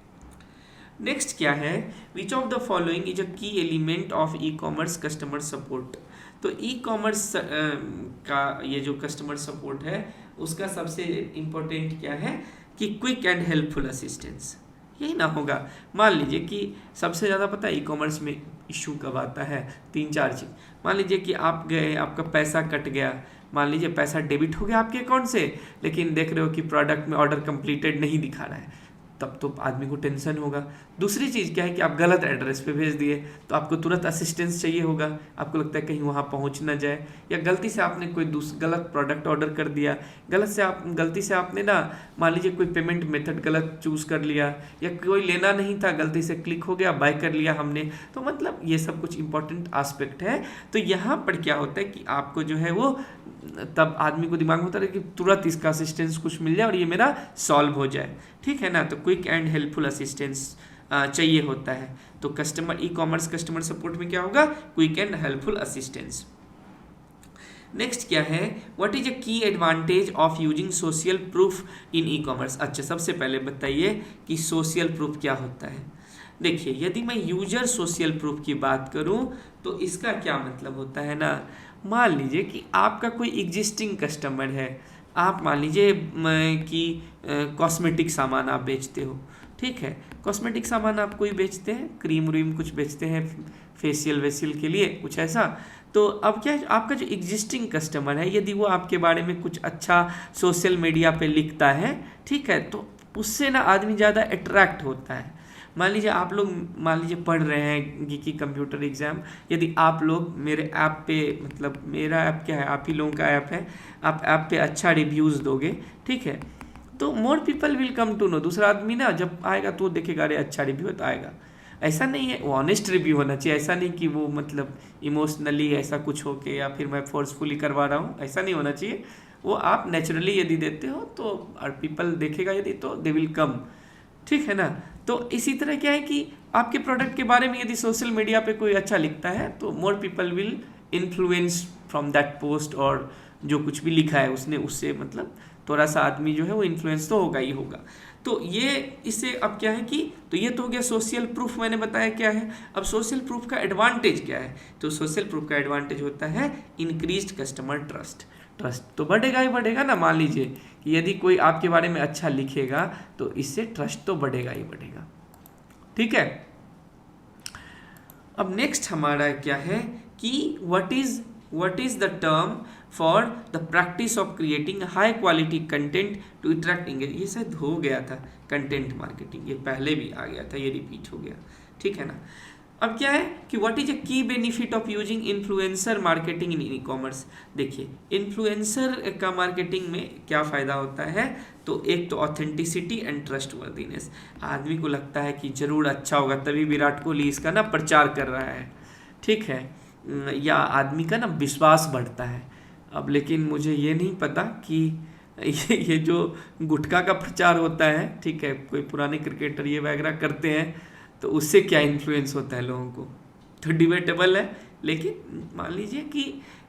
Speaker 1: नेक्स्ट क्या है, which of the following is a key element of e commerce customer support. तो ई कॉमर्स का ये जो कस्टमर सपोर्ट है उसका सबसे इम्पोर्टेंट क्या है कि क्विक एंड हेल्पफुल असिस्टेंस, यही ना होगा। मान लीजिए कि सबसे ज़्यादा पता है ई कॉमर्स में इशू कब आता है, 3-4 चीज़। मान लीजिए कि आप गए, आपका पैसा कट गया, मान लीजिए पैसा डेबिट हो गया आपके अकाउंट से, लेकिन देख रहे हो कि प्रोडक्ट में ऑर्डर कंप्लीटेड नहीं दिखा रहा है, तब तो आदमी को टेंशन होगा। दूसरी चीज़ क्या है कि आप गलत एड्रेस पे भेज दिए तो आपको तुरंत असिस्टेंस चाहिए होगा, आपको लगता है कहीं वहाँ पहुँच ना जाए, या गलती से आपने कोई गलत प्रोडक्ट ऑर्डर कर दिया, गलती से आपने ना मान लीजिए कोई पेमेंट मेथड गलत चूज़ कर लिया, या कोई लेना नहीं था गलती से क्लिक हो गया, बाय कर लिया हमने, तो मतलब ये सब कुछ इंपॉर्टेंट आस्पेक्ट है। तो यहाँ पर क्या होता है कि आपको जो है वो तब आदमी को दिमाग में होता है कि तुरंत इसका असिस्टेंस कुछ मिल जाए और ये मेरा सॉल्व हो जाए, ठीक है ना। तो क्विक एंड हेल्पफुल असिस्टेंस चाहिए होता है। तो ई कॉमर्स कस्टमर सपोर्ट में क्या होगा, quick and helpful assistance. Next क्या है, what is a key advantage of using social proof in e commerce. अच्छा, सबसे पहले बताइए कि सोशल प्रूफ क्या होता है। देखिए, यदि मैं यूजर सोशल प्रूफ की बात करूं तो इसका क्या मतलब होता है ना, मान लीजिए कि आपका कोई एग्जिस्टिंग कस्टमर है, आप मान लीजिए कि कॉस्मेटिक सामान आप बेचते हो, ठीक है, कॉस्मेटिक सामान आप कोई बेचते हैं, क्रीम व्रीम कुछ बेचते हैं फेशियल वेशियल के लिए कुछ ऐसा। तो अब क्या है, आपका जो एग्जिस्टिंग कस्टमर है यदि वो आपके बारे में कुछ अच्छा सोशल मीडिया पे लिखता है, ठीक है, तो उससे ना आदमी ज़्यादा अट्रैक्ट होता है। मान लीजिए आप लोग मान लीजिए पढ़ रहे हैं की कंप्यूटर एग्ज़ाम, यदि आप लोग मेरे ऐप पे, मतलब मेरा ऐप क्या है, आप ही लोगों का ऐप है, आप ऐप पे अच्छा रिव्यूज़ दोगे, ठीक है, तो more people will come to know. दूसरा आदमी ना जब आएगा तो देखेगा अरे अच्छा रिव्यू है तो आएगा। ऐसा नहीं है, वो ऑनेस्ट रिव्यू होना चाहिए, ऐसा नहीं कि वो मतलब इमोशनली ऐसा कुछ हो के या फिर मैं फोर्सफुली करवा रहा हूँ, ऐसा नहीं होना चाहिए। वो आप नेचुरली यदि देते हो तो और पीपल देखेगा यदि तो दे विल कम, ठीक है ना। तो इसी तरह क्या है कि आपके प्रोडक्ट के बारे में यदि सोशल मीडिया पे कोई अच्छा लिखता है तो more people will influence from that post, और जो कुछ भी लिखा है उसने उससे मतलब थोड़ा सा आदमी जो है वो इन्फ्लुएंस तो होगा ही होगा। तो ये इससे अब क्या है कि तो ये तो हो गया सोशल प्रूफ, मैंने बताया क्या है। अब सोशल प्रूफ का एडवांटेज क्या है, तो सोशल प्रूफ का एडवांटेज होता है इंक्रीज्ड कस्टमर ट्रस्ट। ट्रस्ट तो बढ़ेगा ही बढ़ेगा ना, मान लीजिए कि यदि कोई आपके बारे में अच्छा लिखेगा तो इससे ट्रस्ट तो बढ़ेगा ही बढ़ेगा, ठीक है। अब नेक्स्ट हमारा क्या है कि what is the term for the practice of creating high quality content to attract engagement। ये शायद हो गया था कंटेंट मार्केटिंग, ये पहले भी आ गया था, ये रिपीट हो गया, ठीक है ना। अब क्या है कि what is a key benefit of using influencer marketing in e commerce. देखिए इन्फ्लुएंसर का मार्केटिंग में क्या फ़ायदा होता है, तो एक तो ऑथेंटिसिटी एंड ट्रस्टवर्दीनेस। आदमी को लगता है कि जरूर अच्छा होगा तभी विराट कोहली इसका ना प्रचार कर रहा है, ठीक है, या आदमी का ना विश्वास बढ़ता है। अब लेकिन मुझे ये नहीं पता कि ये जो गुटखा का प्रचार होता है, ठीक है, कोई पुराने क्रिकेटर ये वगैरह करते हैं तो उससे क्या इन्फ्लुएंस होता है लोगों को, तो डिबेटेबल है। लेकिन मान लीजिए कि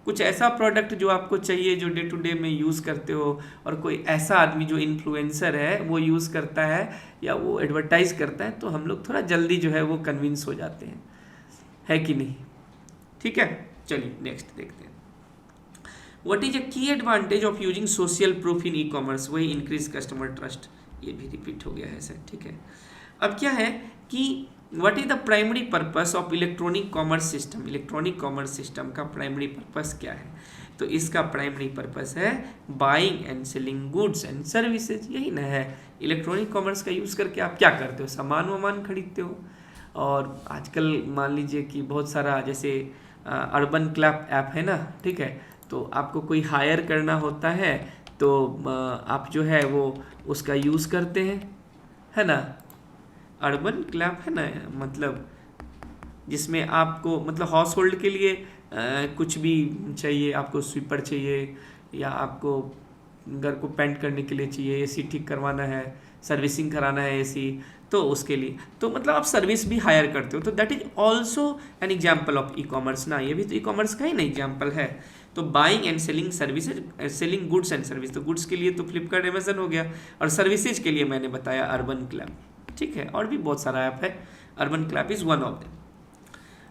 Speaker 1: कुछ ऐसा प्रोडक्ट जो आपको चाहिए, जो डे टू डे में यूज़ करते हो, और कोई ऐसा आदमी जो इन्फ्लुएंसर है वो यूज़ करता है या वो एडवर्टाइज करता है, तो हम लोग थोड़ा जल्दी जो है वो कन्विंस हो जाते हैं, है कि नहीं, ठीक है। चलिए नेक्स्ट देखते हैं। What is a key advantage of using social proof in e commerce, वही इंक्रीज कस्टमर ट्रस्ट, ये भी रिपीट हो गया है सर, ठीक है। अब क्या है कि what is the primary purpose of electronic commerce system. Electronic commerce system का प्राइमरी पर्पस क्या है, तो इसका प्राइमरी पर्पस है buying and selling goods and services, यही ना है। इलेक्ट्रॉनिक कॉमर्स का यूज़ करके आप क्या करते हो, सामान वामान खरीदते हो। और आजकल मान लीजिए कि बहुत सारा जैसे अर्बन क्लैप ऐप है ना, ठीक है, तो आपको कोई हायर करना होता है तो आप जो है वो उसका यूज़ करते हैं, है ना। अर्बन क्लैप है ना, मतलब जिसमें आपको मतलब हाउस होल्ड के लिए कुछ भी चाहिए, आपको स्वीपर चाहिए या आपको घर को पेंट करने के लिए चाहिए, एसी ठीक करवाना है, सर्विसिंग कराना है एसी, तो उसके लिए तो मतलब आप सर्विस भी हायर करते हो, तो that is also an example of e commerce ना, ये भी तो ई कॉमर्स का ही ना एग्जाम्पल है। तो buying and selling services, selling goods and service, तो गुड्स के लिए तो फ्लिपकार्ट अमेजन हो गया, और सर्विसेज के लिए मैंने बताया अर्बन क्लैप, ठीक है, और भी बहुत सारा ऐप है, urban clap is one of them.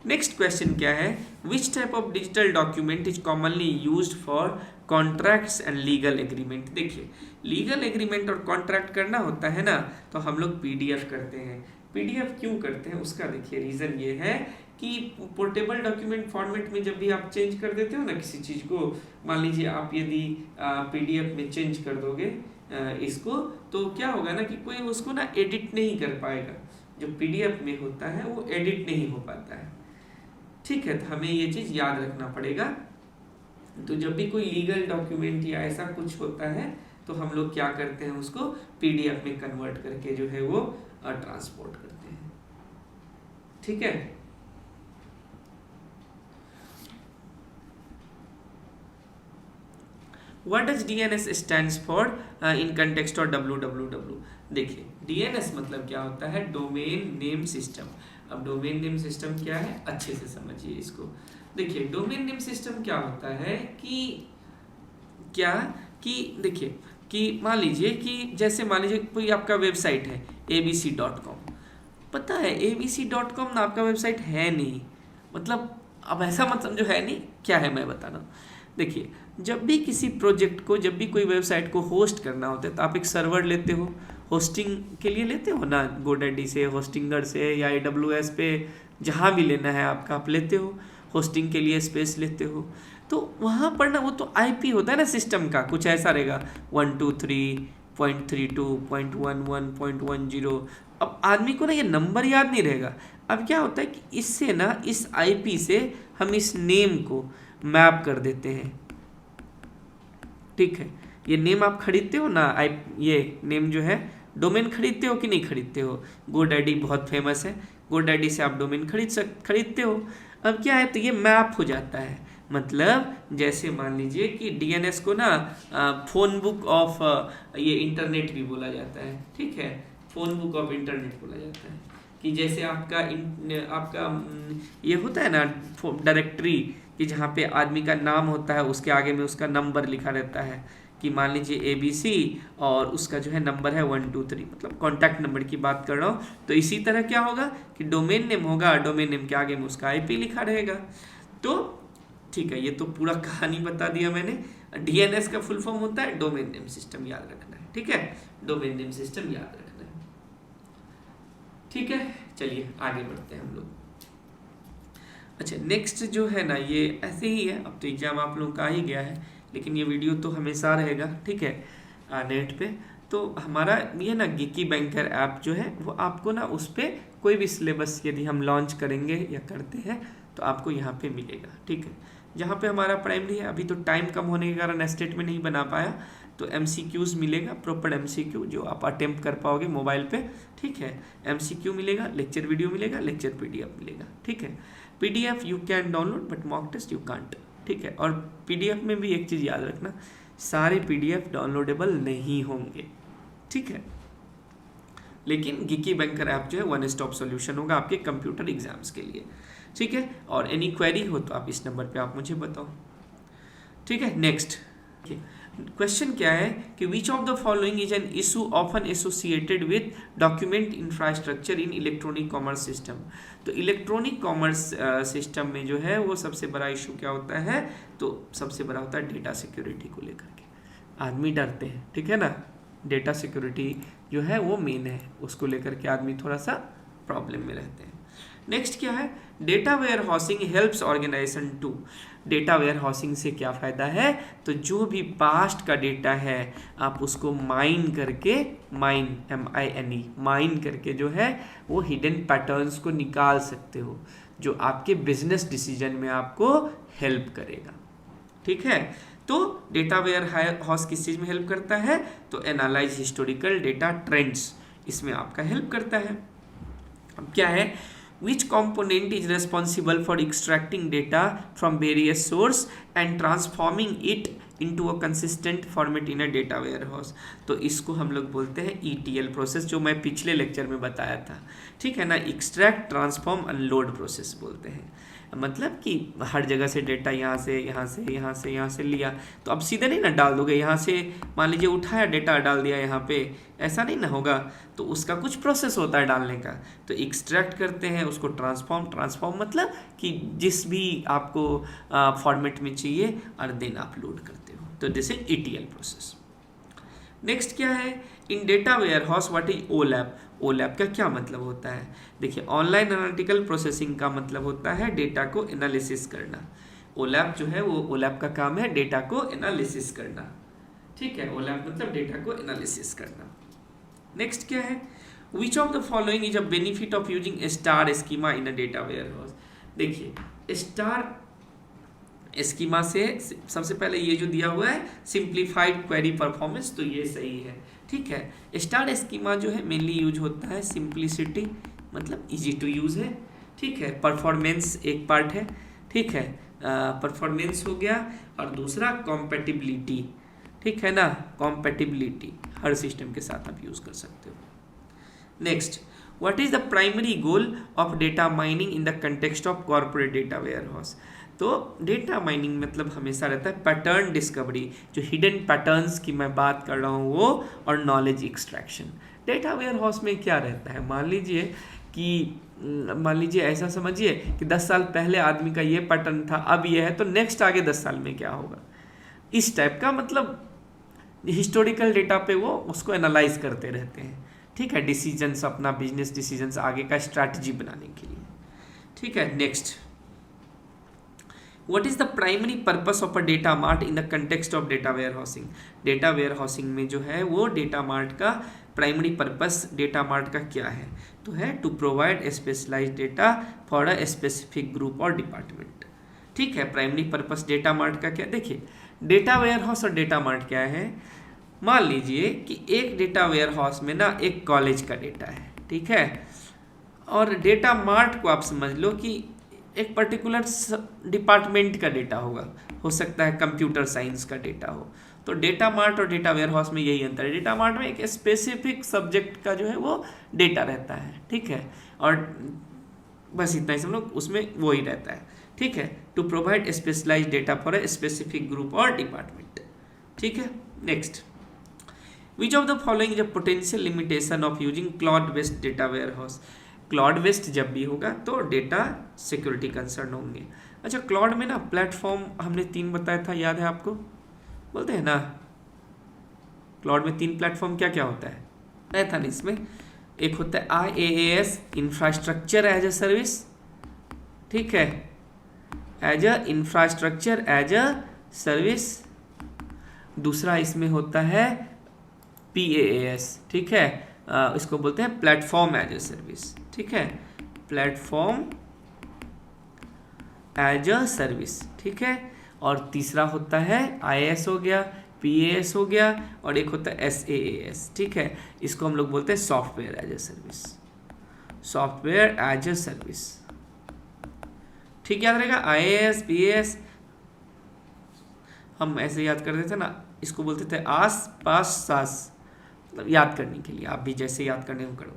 Speaker 1: Next question क्या है, विच type of digital document is commonly used for contracts and legal agreement. देखिए लीगल एग्रीमेंट और कॉन्ट्रैक्ट करना होता है ना, तो हम लोग पीडीएफ करते हैं। पीडीएफ क्यों करते हैं, उसका देखिए रीज़न ये है कि पोर्टेबल डॉक्यूमेंट फॉर्मेट में जब भी आप चेंज कर देते हो ना किसी चीज़ को, मान लीजिए आप यदि पीडीएफ में चेंज कर दोगे इसको, तो क्या होगा ना कि कोई उसको ना एडिट नहीं कर पाएगा। जो पीडीएफ में होता है वो एडिट नहीं हो पाता है, ठीक है, तो हमें ये चीज़ याद रखना पड़ेगा। तो जब भी कोई लीगल डॉक्यूमेंट या ऐसा कुछ होता है तो हम लोग क्या करते हैं, उसको पीडीएफ में कन्वर्ट करके जो है वो ट्रांसपोर्ट करते हैं, ठीक है। What does DNS stands for in context of www। देखिए डीएनएस मतलब क्या होता है, डोमेन नेम सिस्टम। अब डोमेन नेम सिस्टम क्या है, अच्छे से समझिए इसको। देखिए डोमेन नेम सिस्टम क्या होता है कि क्या कि देखिए कि मान लीजिए कि जैसे मान लीजिए कोई आपका वेबसाइट है abc.com, पता है abc.com ना आपका वेबसाइट है नहीं, मतलब अब ऐसा मतलब जो है नहीं, क्या है मैं बता रहा हूँ। देखिए, जब भी किसी प्रोजेक्ट को, जब भी कोई वेबसाइट को होस्ट करना होता है तो आप एक सर्वर लेते हो, होस्टिंग के लिए लेते हो ना, गोडैडी से, होस्टिंगर से, या AWS पे, जहाँ भी लेना है आपका आप लेते हो, होस्टिंग के लिए स्पेस लेते हो। तो वहाँ पर ना वो तो IP होता है ना सिस्टम का, कुछ ऐसा रहेगा 123.32.11.10। अब आदमी को ना ये नंबर याद नहीं रहेगा। अब क्या होता है कि इससे ना, इस IP से हम इस नेम को मैप कर देते हैं, ठीक है। ये नेम आप खरीदते हो ना, ये नेम जो है, डोमेन खरीदते हो कि नहीं खरीदते हो? गोडैडी बहुत फेमस है, गोडैडी से आप डोमेन खरीदते हो। अब क्या है, तो ये मैप हो जाता है। मतलब जैसे मान लीजिए कि DNS को ना फोन बुक ऑफ ये इंटरनेट भी बोला जाता है, ठीक है, फोन बुक ऑफ इंटरनेट बोला जाता है। कि जैसे आपका ये होता है ना डायरेक्टरी, कि जहाँ पे आदमी का नाम होता है, उसके आगे में उसका नंबर लिखा रहता है, कि मान लीजिए ABC और उसका जो है नंबर है 123, मतलब कॉन्टैक्ट नंबर की बात कर रहा हूँ। तो इसी तरह क्या होगा कि डोमेन नेम होगा, डोमेन नेम के आगे में उसका IP लिखा रहेगा। तो ठीक है, ये तो पूरा कहानी बता दिया मैंने। DNS का फुल फॉर्म होता है डोमेन नेम सिस्टम, याद रखना है, ठीक है, डोमेन नेम सिस्टम याद रखना है, ठीक है। चलिए आगे बढ़ते हैं हम लोग। अच्छा, नेक्स्ट जो है ना, ये ऐसे ही है। अब तो एग्जाम आप लोगों का आ ही गया है, लेकिन ये वीडियो तो हमेशा रहेगा, ठीक है, नेट पे। तो हमारा ये ना गिकी बैंकर ऐप जो है, वो आपको ना उस पर कोई भी सिलेबस यदि हम लॉन्च करेंगे या करते हैं तो आपको यहाँ पे मिलेगा, ठीक है। जहाँ पे हमारा प्राइमरी है, अभी तो टाइम कम होने के कारण एस्टेट में नहीं बना पाया, तो MCQs मिलेगा, प्रॉपर MCQ जो आप अटेम्प्ट कर पाओगे मोबाइल पे, ठीक है। MCQ मिलेगा, लेक्चर वीडियो मिलेगा, लेक्चर PDF मिलेगा, ठीक है। PDF you can download but mock test you can't, ठीक है। और PDF में भी एक चीज़ याद रखना, सारे PDF डाउनलोडेबल नहीं होंगे, ठीक है। लेकिन गिकी बैंकर ऐप जो है वन स्टॉप सॉल्यूशन होगा आपके कंप्यूटर एग्जाम्स के लिए, ठीक है। और एनी क्वेरी हो तो आप इस नंबर पे आप मुझे बताओ, ठीक है। नेक्स्ट क्वेश्चन क्या है कि which of the following is an issue often associated with document infrastructure in electronic commerce system. तो इलेक्ट्रॉनिक कॉमर्स सिस्टम में जो है वो सबसे बड़ा इशू क्या होता है, तो सबसे बड़ा होता है डेटा सिक्योरिटी को लेकर के। आदमी डरते हैं, ठीक है ना, डेटा सिक्योरिटी जो है वो मेन है, उसको लेकर के आदमी थोड़ा सा प्रॉब्लम में रहते हैं। नेक्स्ट क्या है, data warehousing helps organisation to. Data warehousing से क्या फ़ायदा है, तो जो भी पास्ट का डेटा है आप उसको माइन करके, MINE माइन करके जो है वो हिडन पैटर्न्स को निकाल सकते हो, जो आपके बिजनेस डिसीजन में आपको हेल्प करेगा, ठीक है। तो डेटा वेयर हाउस किस चीज़ में हेल्प करता है, तो एनालाइज हिस्टोरिकल डेटा ट्रेंड्स, इसमें आपका हेल्प करता है। अब क्या है, which component is responsible for extracting data from various source and transforming it into a consistent format in a data warehouse। तो इसको हम लोग बोलते हैं ETL प्रोसेस, जो मैं पिछले लेक्चर में बताया था, ठीक है ना। एक्सट्रैक्ट, ट्रांसफॉर्म, अनलोड प्रोसेस बोलते हैं। मतलब कि हर जगह से डेटा यहाँ से लिया, तो अब सीधे नहीं ना डाल दोगे, यहाँ से मान लीजिए उठाया डेटा डाल दिया यहाँ पे, ऐसा नहीं ना होगा। तो उसका कुछ प्रोसेस होता है डालने का। तो एक्सट्रैक्ट करते हैं उसको, ट्रांसफॉर्म मतलब कि जिस भी आपको फॉर्मेट में चाहिए और देन आप लोड करते हो। तो this is ETL process. Next क्या है, in data warehouse what is OLAP। OLAP का क्या मतलब होता है, देखिए, ऑनलाइन एनालिटिकल प्रोसेसिंग का मतलब होता है डेटा को एनालिसिस करना। OLAP जो है वो, OLAP का काम है डेटा को एनालिसिस करना, ठीक है। OLAP मतलब डेटा को एनालिसिस करना। नेक्स्ट क्या है, which of the following is a benefit of using star schema in a data warehouse. देखिए, स्टार स्कीमा से सबसे पहले ये जो दिया हुआ है सिंप्लीफाइड क्वेरी परफॉर्मेंस, तो ये सही है, ठीक है। स्टार स्कीमा जो है मेनली यूज होता है सिंप्लिसिटी, मतलब इजी टू यूज है, ठीक है। परफॉर्मेंस एक पार्ट है, ठीक है, परफॉर्मेंस हो गया, और दूसरा कॉम्पेटिबिलिटी, ठीक है ना, कॉम्पेटिबिलिटी हर सिस्टम के साथ आप यूज कर सकते हो। Next, what is the primary goal of data mining in the context of corporate data warehouse. तो डेटा माइनिंग मतलब हमेशा रहता है पैटर्न डिस्कवरी, जो हिडन पैटर्न्स की मैं बात कर रहा हूँ वो, और knowledge extraction. Data warehouse में क्या रहता है, मान लीजिए कि मान लीजिए ऐसा समझिए कि 10 साल पहले आदमी का ये पैटर्न था, अब ये है, तो नेक्स्ट आगे 10 साल में क्या होगा, इस टाइप का, मतलब हिस्टोरिकल डेटा पे वो उसको एनालाइज करते रहते हैं। ठीक है, डिसीजंस, अपना बिजनेस डिसीजंस आगे का स्ट्रैटेजी बनाने के लिए। ठीक है, next, what is the primary purpose of a data mart in the context of data warehousing. Data warehousing में जो है वो डेटा मार्ट का प्राइमरी पर्पस डेटा मार्ट का क्या है, तो है to provide specialised data for a specific group और डिपार्टमेंट। ठीक है, प्राइमरी पर्पस डेटा मार्ट का क्या, देखिए डेटा वेयर हाउस और डेटा मार्ट क्या है। मान लीजिए कि एक डेटा वेयर हाउस में ना एक कॉलेज का डेटा है, ठीक है, और डेटा मार्ट को आप समझ लो कि एक पर्टिकुलर डिपार्टमेंट का डेटा होगा, हो सकता है कंप्यूटर साइंस का डेटा हो। तो डेटा मार्ट और डेटा वेयर हाउस में यही अंतर है, डेटा मार्ट में एक स्पेसिफिक सब्जेक्ट का जो है वो डेटा रहता है, ठीक है, और बस इतना ही सब लोग उसमें वो ही रहता है। ठीक है, to provide specialised data for a specific group और डिपार्टमेंट। ठीक है, next, which of the following is a potential limitation of using cloud based data warehouse. Cloud based जब भी होगा तो डेटा सिक्योरिटी कंसर्न होंगे। अच्छा, क्लाउड में ना प्लेटफॉर्म हमने 3 बताया था, याद है आपको, बोलते हैं ना क्लाउड में 3 प्लेटफॉर्म क्या क्या होता है, नहीं था ना इसमें, एक होता है IaaS, infrastructure as a service, ठीक है, as a infrastructure as a service. दूसरा इसमें होता है PaaS, ठीक है, इसको बोलते हैं प्लेटफॉर्म एज अ सर्विस, ठीक है, प्लेटफॉर्म एज अ सर्विस, ठीक है, और तीसरा होता है IaaS हो गया, PaaS हो गया, और एक होता है SaaS, ठीक है, इसको हम लोग बोलते हैं software as a service, software as a service. ठीक, याद रहेगा, IaaS PaaS हम ऐसे याद करते थे ना, इसको बोलते थे आस पास सास, मतलब याद करने के लिए, आप भी जैसे याद करने को करो।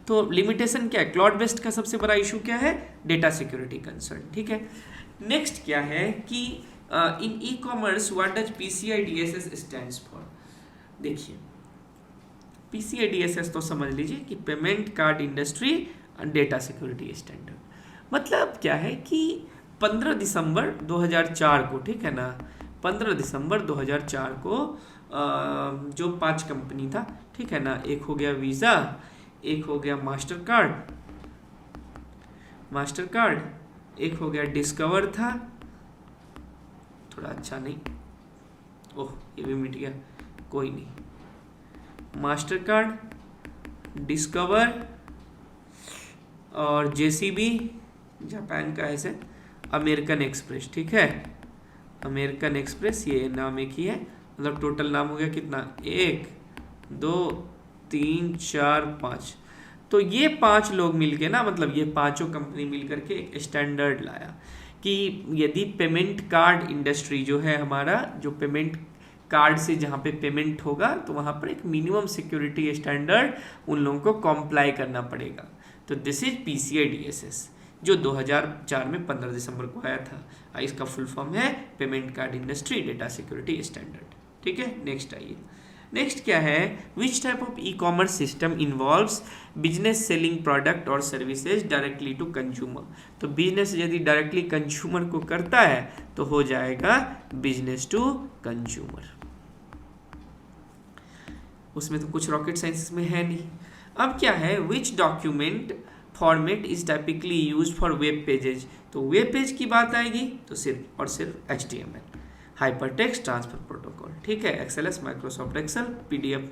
Speaker 1: तो लिमिटेशन क्या है, क्लाउड बेस्ड का सबसे बड़ा इशू क्या है, डेटा सिक्योरिटी कंसर्न। ठीक है, नेक्स्ट क्या है कि in e commerce what does PCI DSS stands for. देखिए PCI DSS तो समझ लीजिए कि payment card industry data security standard. मतलब क्या है कि 15 दिसंबर 2004 को, ठीक है ना, 15 दिसंबर 2004 को जो 5 कंपनी था, ठीक है ना, एक हो गया वीज़ा, एक हो गया मास्टर कार्ड, एक हो गया डिस्कवर था, थोड़ा अच्छा नहीं, ओह ये भी मिट गया, कोई नहीं, मास्टर कार्ड, डिस्कवर और JCB जापान का ऐसे, अमेरिकन एक्सप्रेस, ठीक है, अमेरिकन एक्सप्रेस, ये नाम एक ही है, मतलब टोटल नाम हो गया कितना, 1 2 3 4 5। तो ये 5 लोग मिलके ना, मतलब ये पांचों कंपनी मिलकर के एक स्टैंडर्ड लाया कि यदि पेमेंट कार्ड इंडस्ट्री जो है हमारा, जो पेमेंट कार्ड से जहाँ पे पेमेंट होगा तो वहाँ पर एक मिनिमम सिक्योरिटी स्टैंडर्ड उन लोगों को कॉम्प्लाई करना पड़ेगा। तो दिस इज PCI DSS जो 2004 में 15 दिसंबर को आया था। इसका फुल फॉर्म है payment card industry data security standard. ठीक है, नेक्स्ट आइए, नेक्स्ट क्या है, विच type of e commerce system involves business selling product और सर्विसेज डायरेक्टली टू कंज्यूमर। तो बिजनेस यदि डायरेक्टली कंज्यूमर को करता है तो हो जाएगा बिजनेस टू कंज्यूमर। उसमें तो कुछ रॉकेट साइंस में है नहीं। अब क्या है, which document format is typically use for web pages. तो वेब पेज की बात आएगी तो सिर्फ और सिर्फ HTML, हाइपरटेक्स्ट ट्रांसफर प्रोटोकॉल। ठीक है, XLS Microsoft Excel, PDF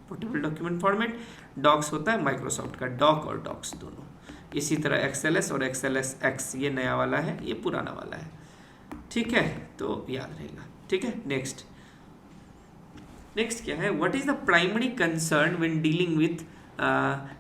Speaker 1: portable document format, docs होता है माइक्रोसॉफ्ट का डॉक और डॉक्स दोनों। इसी तरह XLS और XLS X ये नया वाला है, ये पुराना वाला है। ठीक है, तो याद रहेगा। ठीक है, नेक्स्ट क्या है, what is the primary concern when dealing with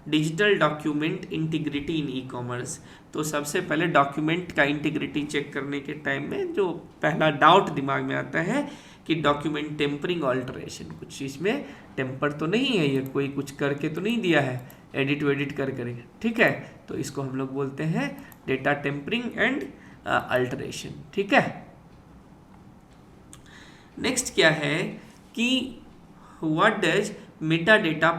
Speaker 1: digital document integrity in e commerce. तो सबसे पहले डॉक्यूमेंट का इंटीग्रिटी चेक करने के टाइम में जो पहला डाउट दिमाग में आता है कि डॉक्यूमेंट टेम्परिंग ऑल्टरेशन, कुछ इसमें टेम्पर तो नहीं है, ये कोई कुछ करके तो नहीं दिया है, एडिट करके। ठीक है, तो इसको हम लोग बोलते हैं डेटा टेम्परिंग एंड अल्टरेशन। ठीक है, नेक्स्ट क्या है कि what does metadata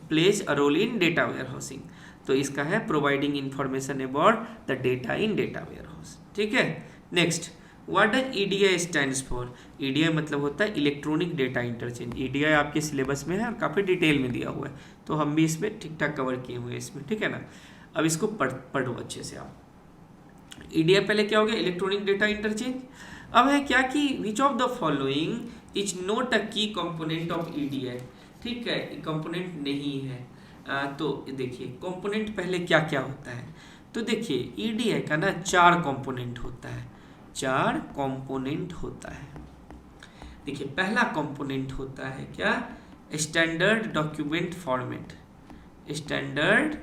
Speaker 1: plays a role in data warehousing. तो इसका है providing information about the data in data warehouse. ठीक है, next what does EDI stands for. EDI मतलब होता है इलेक्ट्रॉनिक डेटा इंटरचेंज। ईडीआई आपके syllabus में है और काफ़ी डिटेल में दिया हुआ है, तो हम भी इसमें ठीक ठाक कवर किए हुए हैं इसमें, ठीक है ना। अब इसको पढ़ो अच्छे से आप। ईडीआई पहले क्या हो गया, इलेक्ट्रॉनिक डेटा इंटरचेंज। अब है क्या कि which of the following is not a की कंपोनेंट ऑफ ईडीआई। ठीक है, कंपोनेंट नहीं है। तो देखिए कंपोनेंट पहले क्या क्या होता है, तो देखिए ईडीआई का ना 4 कंपोनेंट होता है, 4 कंपोनेंट होता है। देखिए पहला कंपोनेंट होता है क्या, standard document format, standard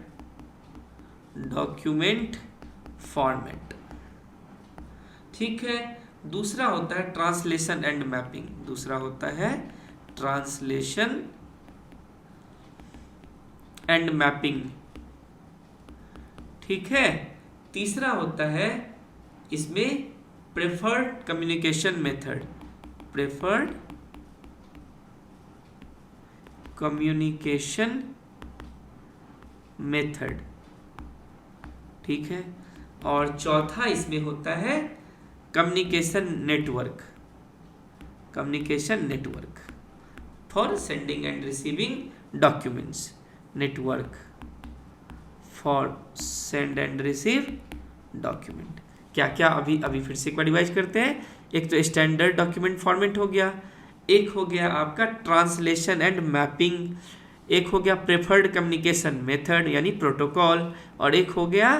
Speaker 1: document format. ठीक है, दूसरा होता है ट्रांसलेशन एंड मैपिंग, दूसरा होता है ट्रांसलेशन एंड मैपिंग। ठीक है, तीसरा होता है इसमें preferred communication method, preferred communication method. ठीक है, और चौथा इसमें होता है communication network, communication network for sending end receiving documents, network for send and receive document. क्या क्या अभी फिर से एक बार रिवाइज करते हैं। एक तो स्टैंडर्ड डॉक्यूमेंट फॉर्मेट हो गया, एक हो गया आपका ट्रांसलेशन एंड मैपिंग, एक हो गया प्रेफर्ड कम्युनिकेशन मेथड यानी प्रोटोकॉल, और एक हो गया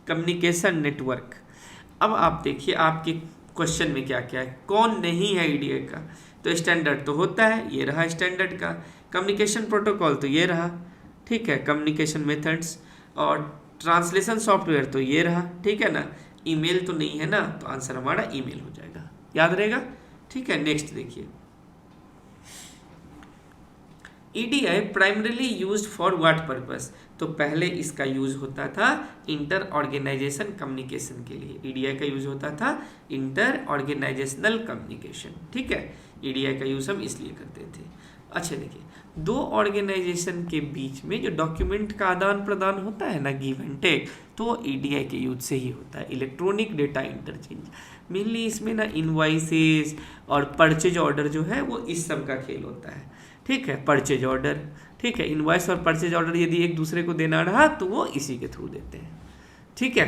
Speaker 1: कम्युनिकेशन नेटवर्क। अब आप देखिए आपके क्वेश्चन में क्या क्या है, कौन नहीं है ईडीआई का, तो स्टैंडर्ड तो होता है, ये रहा स्टैंडर्ड का, कम्युनिकेशन प्रोटोकॉल तो ये रहा, ठीक है, कम्युनिकेशन मेथड्स, और ट्रांसलेशन सॉफ्टवेयर तो ये रहा, ठीक है ना। ईमेल तो नहीं है ना, तो आंसर हमारा ईमेल हो जाएगा, याद रहेगा। ठीक है, नेक्स्ट देखिए, EDI primarily used for what purpose. तो पहले इसका यूज होता था इंटर ऑर्गेनाइजेशन कम्युनिकेशन के लिए, ईडीआई का यूज होता था इंटर ऑर्गेनाइजेशनल कम्युनिकेशन। ठीक है, ईडीआई का यूज हम इसलिए करते थे। अच्छा देखिए, 2 ऑर्गेनाइजेशन के बीच में जो डॉक्यूमेंट का आदान प्रदान होता है ना, गिव एंड टेक, तो वो ईडीआई के यूज से ही होता है, इलेक्ट्रॉनिक डेटा इंटरचेंज। मेनली इसमें ना इनवॉइसेस और परचेज ऑर्डर जो है वो इस सब का खेल होता है। ठीक है, परचेज ऑर्डर, ठीक है, इनवॉइस और परचेज ऑर्डर यदि एक दूसरे को देना रहा तो वो इसी के थ्रू देते हैं। ठीक है,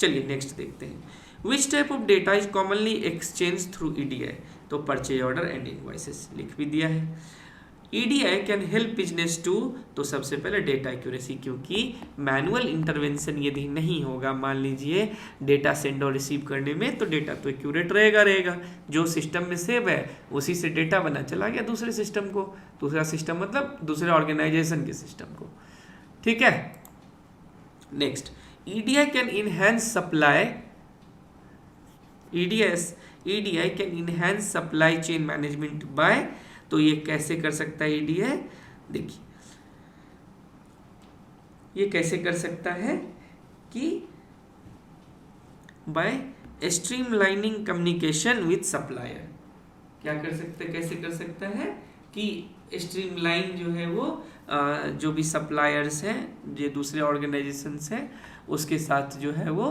Speaker 1: चलिए नेक्स्ट देखते हैं, which type of data is commonly exchange through EDI. तो परचेज ऑर्डर एंड इनवॉइसेस लिख भी दिया है। EDI can help business to, तो सबसे पहले डेटा एक्यूरेसी, क्योंकि मैनुअल इंटरवेंशन यदि नहीं होगा, मान लीजिए डेटा सेंड और रिसीव करने में, तो डेटा तो एक्यूरेट रहेगा, जो सिस्टम में सेव है उसी से डेटा बना चला गया दूसरे सिस्टम को, दूसरा सिस्टम मतलब दूसरे ऑर्गेनाइजेशन के सिस्टम को। ठीक है, next, EDI can enhance supply, EDI can enhance supply chain management by, तो ये कैसे कर सकता है ईडीआई, देखिए ये कैसे कर सकता है कि by streamlining communication with supplier. क्या कर सकते हैं, कैसे कर सकता है कि स्ट्रीमलाइन जो है वो जो भी सप्लायर्स हैं, जो दूसरे ऑर्गेनाइजेशंस हैं, उसके साथ जो है वो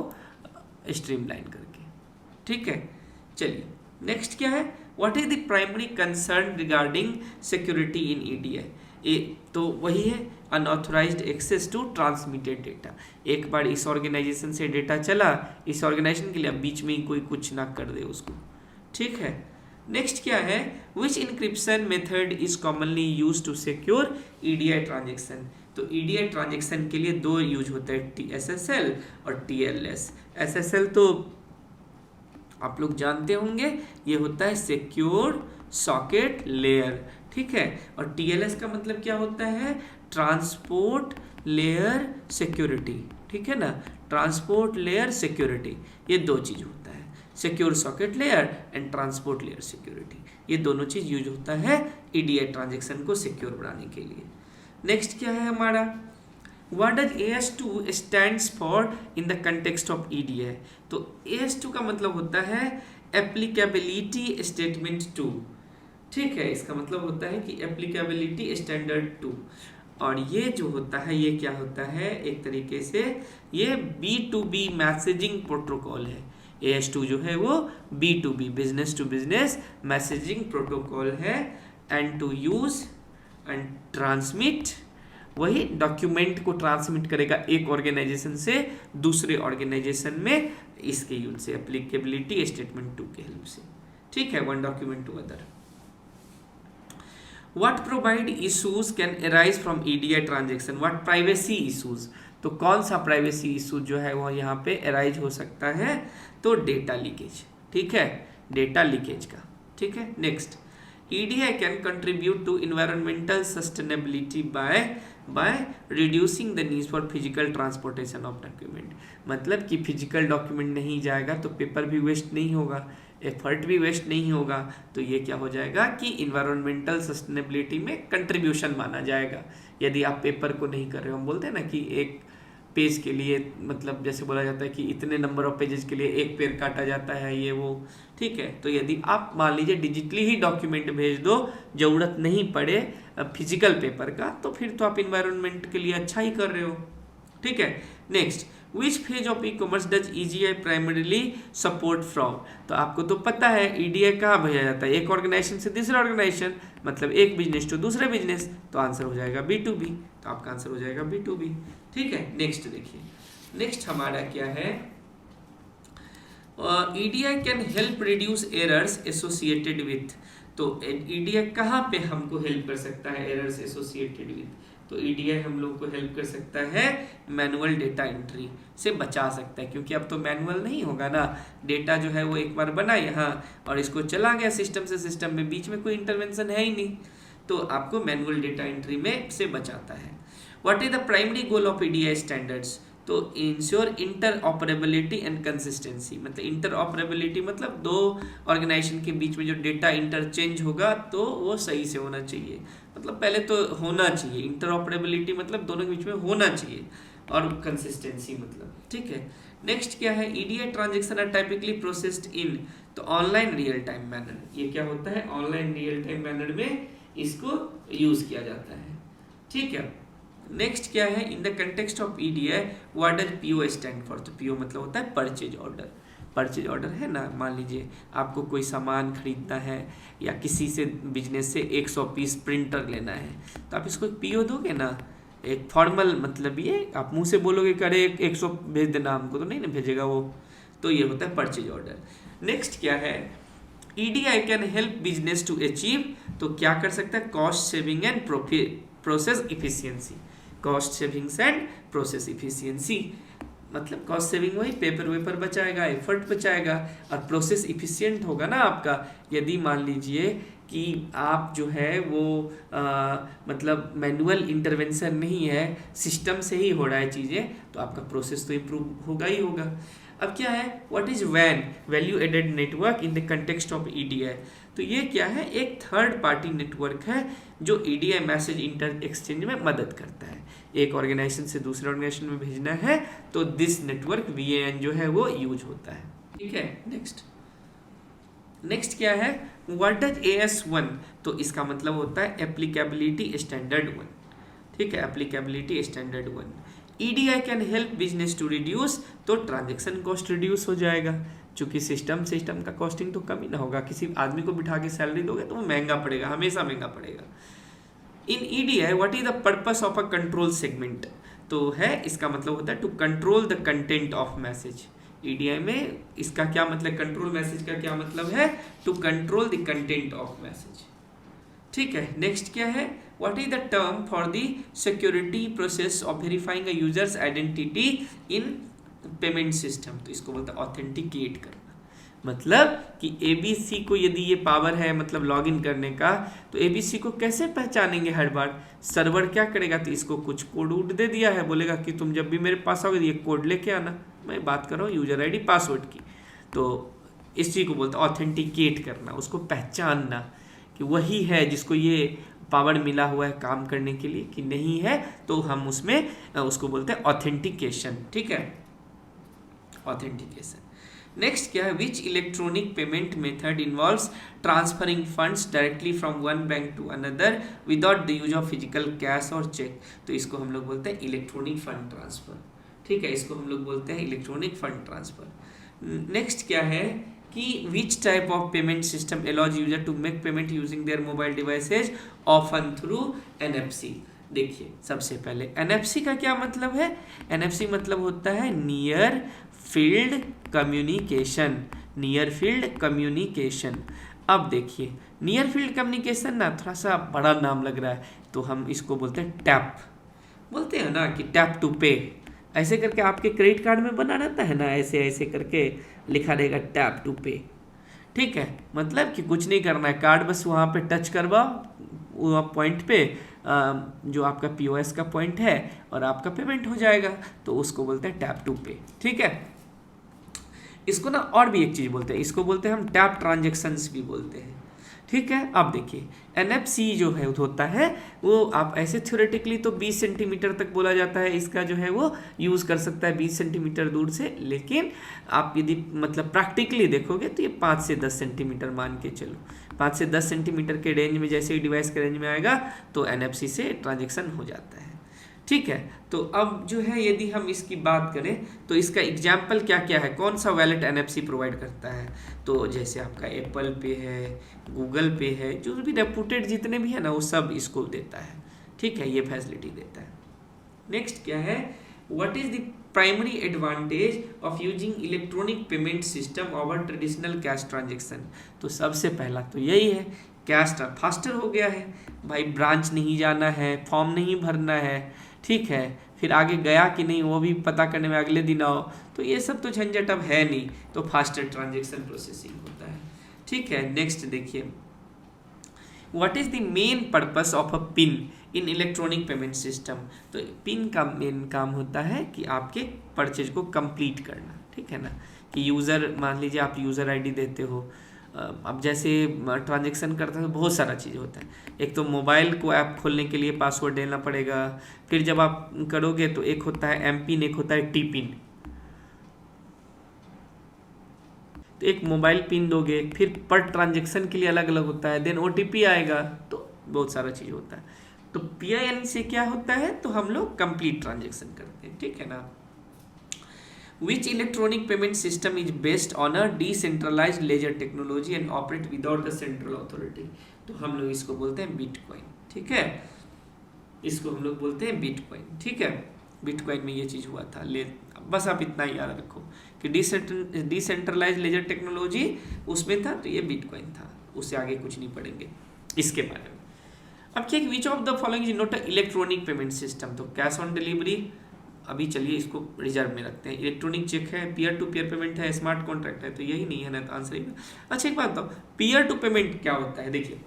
Speaker 1: स्ट्रीमलाइन करके। ठीक है, चलिए नेक्स्ट क्या है, what is the primary concern regarding security in EDI. तो वही है unauthorised access to transmitted data. एक बार इस ऑर्गेनाइजेशन से डेटा चला इस ऑर्गेनाइजेशन के लिए, अब बीच में ही कोई कुछ ना कर दे उसको। ठीक है, नेक्स्ट क्या है, which encryption method is commonly use to secure EDI transaction. तो ईडीआई ट्रांजेक्शन के लिए 2 यूज होते हैं, एसएसएल और टीएलएस। एसएसएल तो आप लोग जानते होंगे, ये होता है सिक्योर सॉकेट लेयर। ठीक है, और टीएलएस का मतलब क्या होता है, ट्रांसपोर्ट लेयर सिक्योरिटी। ठीक है ना, ट्रांसपोर्ट लेयर सिक्योरिटी, ये 2 चीज होता है, secure socket layer and transport layer security, ये दोनों चीज यूज होता है ईडीआई ट्रांजेक्शन को सिक्योर बनाने के लिए। नेक्स्ट क्या है हमारा, What does AS2 stands for in the context of EDI? तो AS2 का मतलब होता है Applicability Statement 2। ठीक है, इसका मतलब होता है कि Applicability Standard 2। और ये जो होता है ये क्या होता है, एक तरीके से ये B2B मैसेजिंग प्रोटोकॉल है। AS2 जो है वो B2B business to business messaging protocol है। And to use and transmit, वही डॉक्यूमेंट को ट्रांसमिट करेगा एक ऑर्गेनाइजेशन से दूसरे ऑर्गेनाइजेशन में, इसके यूज से, एप्लीकेबिलिटी स्टेटमेंट 2 के हेल्प से, ठीक है, one document to other. What provide issues can arise from EDI transaction? What privacy issues? तो कौन सा प्राइवेसी इशू जो है वो यहाँ पे अराइज हो सकता है, तो डेटा लीकेज, ठीक है, डेटा लीकेज का, ठीक है। Next, EDI can contribute to environmental sustainability by reducing the needs for physical transportation of document। मतलब कि फिजिकल डॉक्यूमेंट नहीं जाएगा तो पेपर भी वेस्ट नहीं होगा, एफर्ट भी वेस्ट नहीं होगा, तो ये क्या हो जाएगा कि इन्वायरमेंटल सस्टेनेबिलिटी में कंट्रीब्यूशन माना जाएगा। यदि आप पेपर को नहीं कर रहे हो, हम बोलते हैं ना कि एक पेज के लिए, मतलब जैसे बोला जाता है कि इतने नंबर ऑफ पेजेस के लिए एक पेड़ काटा जाता है, ये वो, ठीक है। तो यदि आप मान लीजिए डिजिटली ही डॉक्यूमेंट भेज दो, जरूरत नहीं पड़े फिजिकल पेपर का, तो फिर तो आप इन्वायरमेंट के लिए अच्छा ही कर रहे हो, ठीक है। Next, which phase of e commerce does EDI primarily support from? तो आपको तो पता है EDI कहाँ भेजा जाता है, एक ऑर्गेनाइजेशन से दूसरे ऑर्गेनाइजेशन, मतलब एक बिजनेस टू दूसरे बिजनेस, तो आंसर हो जाएगा B2B, तो आपका आंसर हो जाएगा B2B, ठीक है। नेक्स्ट देखिए, नेक्स्ट हमारा क्या है, EDI can help reduce errors associated with. तो EDI कहाँ पे हमको हेल्प कर सकता है एरर्स एसोसिएटेड विथ? तो EDI हम लोग को हेल्प कर सकता है मैनुअल डेटा एंट्री से बचा सकता है, क्योंकि अब तो मैनुअल नहीं होगा ना, डेटा जो है वो एक बार बना यहाँ और इसको चला गया सिस्टम से सिस्टम में, बीच में कोई इंटरवेंशन है ही नहीं, तो आपको मैनुअल डेटा एंट्री में से बचाता है। What is the primary goal of EDI standards? तो इंश्योर इंटरऑपरेबिलिटी एंड कंसिस्टेंसी। मतलब इंटरऑपरेबिलिटी मतलब दो ऑर्गेनाइजेशन के बीच में जो डेटा इंटरचेंज होगा तो वो सही से होना चाहिए, मतलब पहले तो होना चाहिए, इंटरऑपरेबिलिटी मतलब दोनों के बीच में होना चाहिए, और कंसिस्टेंसी मतलब, ठीक है। नेक्स्ट क्या है, EDI transaction are typically processed in, तो ऑनलाइन रियल टाइम मैनर। ये क्या होता है, ऑनलाइन रियल टाइम मैनर में इसको यूज किया जाता है, ठीक है। नेक्स्ट क्या है, इन the context of EDI what does PO stand for? तो PO मतलब होता है परचेज ऑर्डर। परचेज ऑर्डर है ना, मान लीजिए आपको कोई सामान खरीदना है या किसी से बिजनेस से 100 पीस प्रिंटर लेना है, तो आप इसको PO दोगे ना, एक फॉर्मल, मतलब ये आप मुंह से बोलोगे करे 100 भेज देना हमको, तो नहीं ना भेजेगा वो, तो ये होता है परचेज ऑर्डर। नेक्स्ट क्या है, EDI can help business to achieve, तो क्या कर सकता है, cost saving and process efficiency. Cost savings and process efficiency मतलब कॉस्ट सेविंग वही पेपर वेपर बचाएगा, एफर्ट बचाएगा, और प्रोसेस इफिशियंट होगा ना आपका। यदि मान लीजिए कि आप जो है वो मतलब मैनुअल इंटरवेंशन नहीं है, सिस्टम से ही हो रहा है चीज़ें, तो आपका प्रोसेस तो इम्प्रूव होगा ही होगा। अब क्या है, what is VAN, value added network in the context of EDI? तो ये क्या है, एक थर्ड पार्टी नेटवर्क है जो EDI मैसेज इंटर एक्सचेंज में मदद करता है। एक ऑर्गेनाइजेशन से दूसरे ऑर्गेनाइजेशन में भेजना है तो दिस नेटवर्क VAN जो है वो यूज होता है, ठीक है। नेक्स्ट क्या है, व्हाट डज AS1? तो इसका मतलब होता है एप्लीकेबिलिटी स्टैंडर्ड 1, ठीक है, applicability standard 1। EDI can help business to reduce, तो ट्रांजेक्शन कॉस्ट रिड्यूस हो जाएगा, क्योंकि सिस्टम का कॉस्टिंग तो कम ही ना होगा। किसी आदमी को बिठा के सैलरी दोगे तो वो महंगा पड़ेगा, हमेशा महंगा पड़ेगा। In EDI what is the purpose of a control segment? तो है, इसका मतलब होता है to control the content of message. EDI में इसका क्या मतलब, कंट्रोल मैसेज का क्या मतलब है, to control the content of message, ठीक है। नेक्स्ट क्या है, what is the term for the security process of verifying a user's identity in payment system? तो इसको बोलते हैं ऑथेंटिकेट करना। मतलब कि ABC को यदि ये पावर है मतलब लॉगिन करने का, तो ABC को कैसे पहचानेंगे हर बार? सर्वर क्या करेगा, तो इसको कुछ कोड उड दे दिया है, बोलेगा कि तुम जब भी मेरे पास आओगे ये कोड लेके आना। मैं बात कर रहा हूँ यूजर ID पासवर्ड की, तो इसी को बोलते हैं ऑथेंटिकेट करना, उसको पहचानना कि वही है जिसको ये पावर मिला हुआ है काम करने के लिए कि नहीं है, तो हम उसमें उसको बोलते हैं ऑथेंटिकेशन, ठीक है, ऑथेंटिकेशन। नेक्स्ट क्या है, which electronic payment method involves transferring funds directly from one bank to another without the use of physical cash और चेक। तो इसको हम लोग बोलते हैं इलेक्ट्रॉनिक फंड ट्रांसफर। ठीक है, इसको हम लोग बोलते हैं इलेक्ट्रॉनिक फंड ट्रांसफर। नेक्स्ट क्या है कि which type of payment system allows user to make payment using their mobile devices often through NFC। देखिए सबसे पहले NFC का क्या मतलब है, NFC मतलब होता है near field communication, near field communication. अब देखिए नियर फील्ड कम्युनिकेशन ना थोड़ा सा बड़ा नाम लग रहा है, तो हम इसको बोलते हैं टैप, बोलते हैं ना कि टैप टू पे, ऐसे करके आपके क्रेडिट कार्ड में बना रहता है ना, ऐसे ऐसे करके लिखा रहेगा टैप टू पे। ठीक है, मतलब कि कुछ नहीं करना है, कार्ड बस वहाँ पे टच करवाओ वो पॉइंट पे, जो आपका POS का पॉइंट है, और आपका पेमेंट हो जाएगा, तो उसको बोलते हैं टैप टू पे। ठीक है, इसको ना और भी एक चीज़ बोलते हैं, इसको बोलते हैं हम टैप ट्रांजेक्शन्स भी बोलते हैं। ठीक है, अब देखिए NFC जो है होता है वो आप ऐसे थ्योरेटिकली तो 20 सेंटीमीटर तक बोला जाता है, इसका जो है वो यूज़ कर सकता है 20 सेंटीमीटर दूर से, लेकिन आप यदि मतलब प्रैक्टिकली देखोगे तो ये 5 से 10 सेंटीमीटर मान के चलो, 5 से 10 सेंटीमीटर के रेंज में, जैसे ही डिवाइस के रेंज में आएगा तो NFC से ट्रांजेक्शन हो जाता है। ठीक है, तो अब जो है यदि हम इसकी बात करें तो इसका एग्जाम्पल क्या क्या है, कौन सा वैलेट NFC प्रोवाइड करता है, तो जैसे आपका एप्पल पे है, गूगल पे है, जो भी रेपुटेड जितने भी है ना वो सब इसको देता है। ठीक है, ये फैसिलिटी देता है। नेक्स्ट क्या है, what is the primary advantage of using electronic payment system over traditional cash transaction. तो सबसे पहला तो यही है, कैश फास्टर हो गया है भाई, ब्रांच नहीं जाना है, फॉर्म नहीं भरना है, ठीक है, फिर आगे गया कि नहीं वो भी पता करने में अगले दिन आओ, तो ये सब तो झंझट अब है नहीं, तो फास्टर ट्रांजेक्शन प्रोसेसिंग होता है। ठीक है, नेक्स्ट देखिए, what is the main purpose of a pin in electronic payment system. तो पिन का मेन काम होता है कि आपके परचेज को कंप्लीट करना। ठीक है ना, कि यूज़र, मान लीजिए आप यूज़र ID देते हो, अब जैसे ट्रांजेक्शन करते हैं तो बहुत सारा चीज़ होता है, एक तो मोबाइल को ऐप खोलने के लिए पासवर्ड देना पड़ेगा, फिर जब आप करोगे तो एक होता है M पिन, एक होता है T पिन, तो एक मोबाइल पिन दोगे, फिर पर ट्रांजेक्शन के लिए अलग अलग होता है, देन OTP आएगा, तो बहुत सारा चीज़ होता है। तो PIN से क्या होता है, तो हम लोग कंप्लीट ट्रांजेक्शन करते हैं। ठीक है ना, Which electronic payment system is based on a decentralized ledger technology and operate without the central authority। तो हम लोग इसको बोलते हैं बिटकॉइन। ठीक है, इसको हम लोग बोलते हैं बिटकॉइन। ठीक है, बिटकॉइन में ये चीज़ हुआ था, बस आप इतना ही याद रखो कि डिसेंट्रलाइज लेजर टेक्नोलॉजी उसमें था, तो ये बिटकॉइन था, उससे आगे कुछ नहीं पढ़ेंगे इसके बारे में। अब क्या, विच of the following is not a electronic payment system. तो कैश ऑन डिलीवरी, अभी चलिए इसको रिजर्व में रखते हैं, इलेक्ट्रॉनिक चेक है, पीयर टू पीयर पेमेंट है, स्मार्ट कॉन्ट्रैक्ट है, तो यही नहीं है ना, तो आंसर ही। अच्छा एक बात बताओ, पीयर टू पेमेंट क्या होता है। देखिए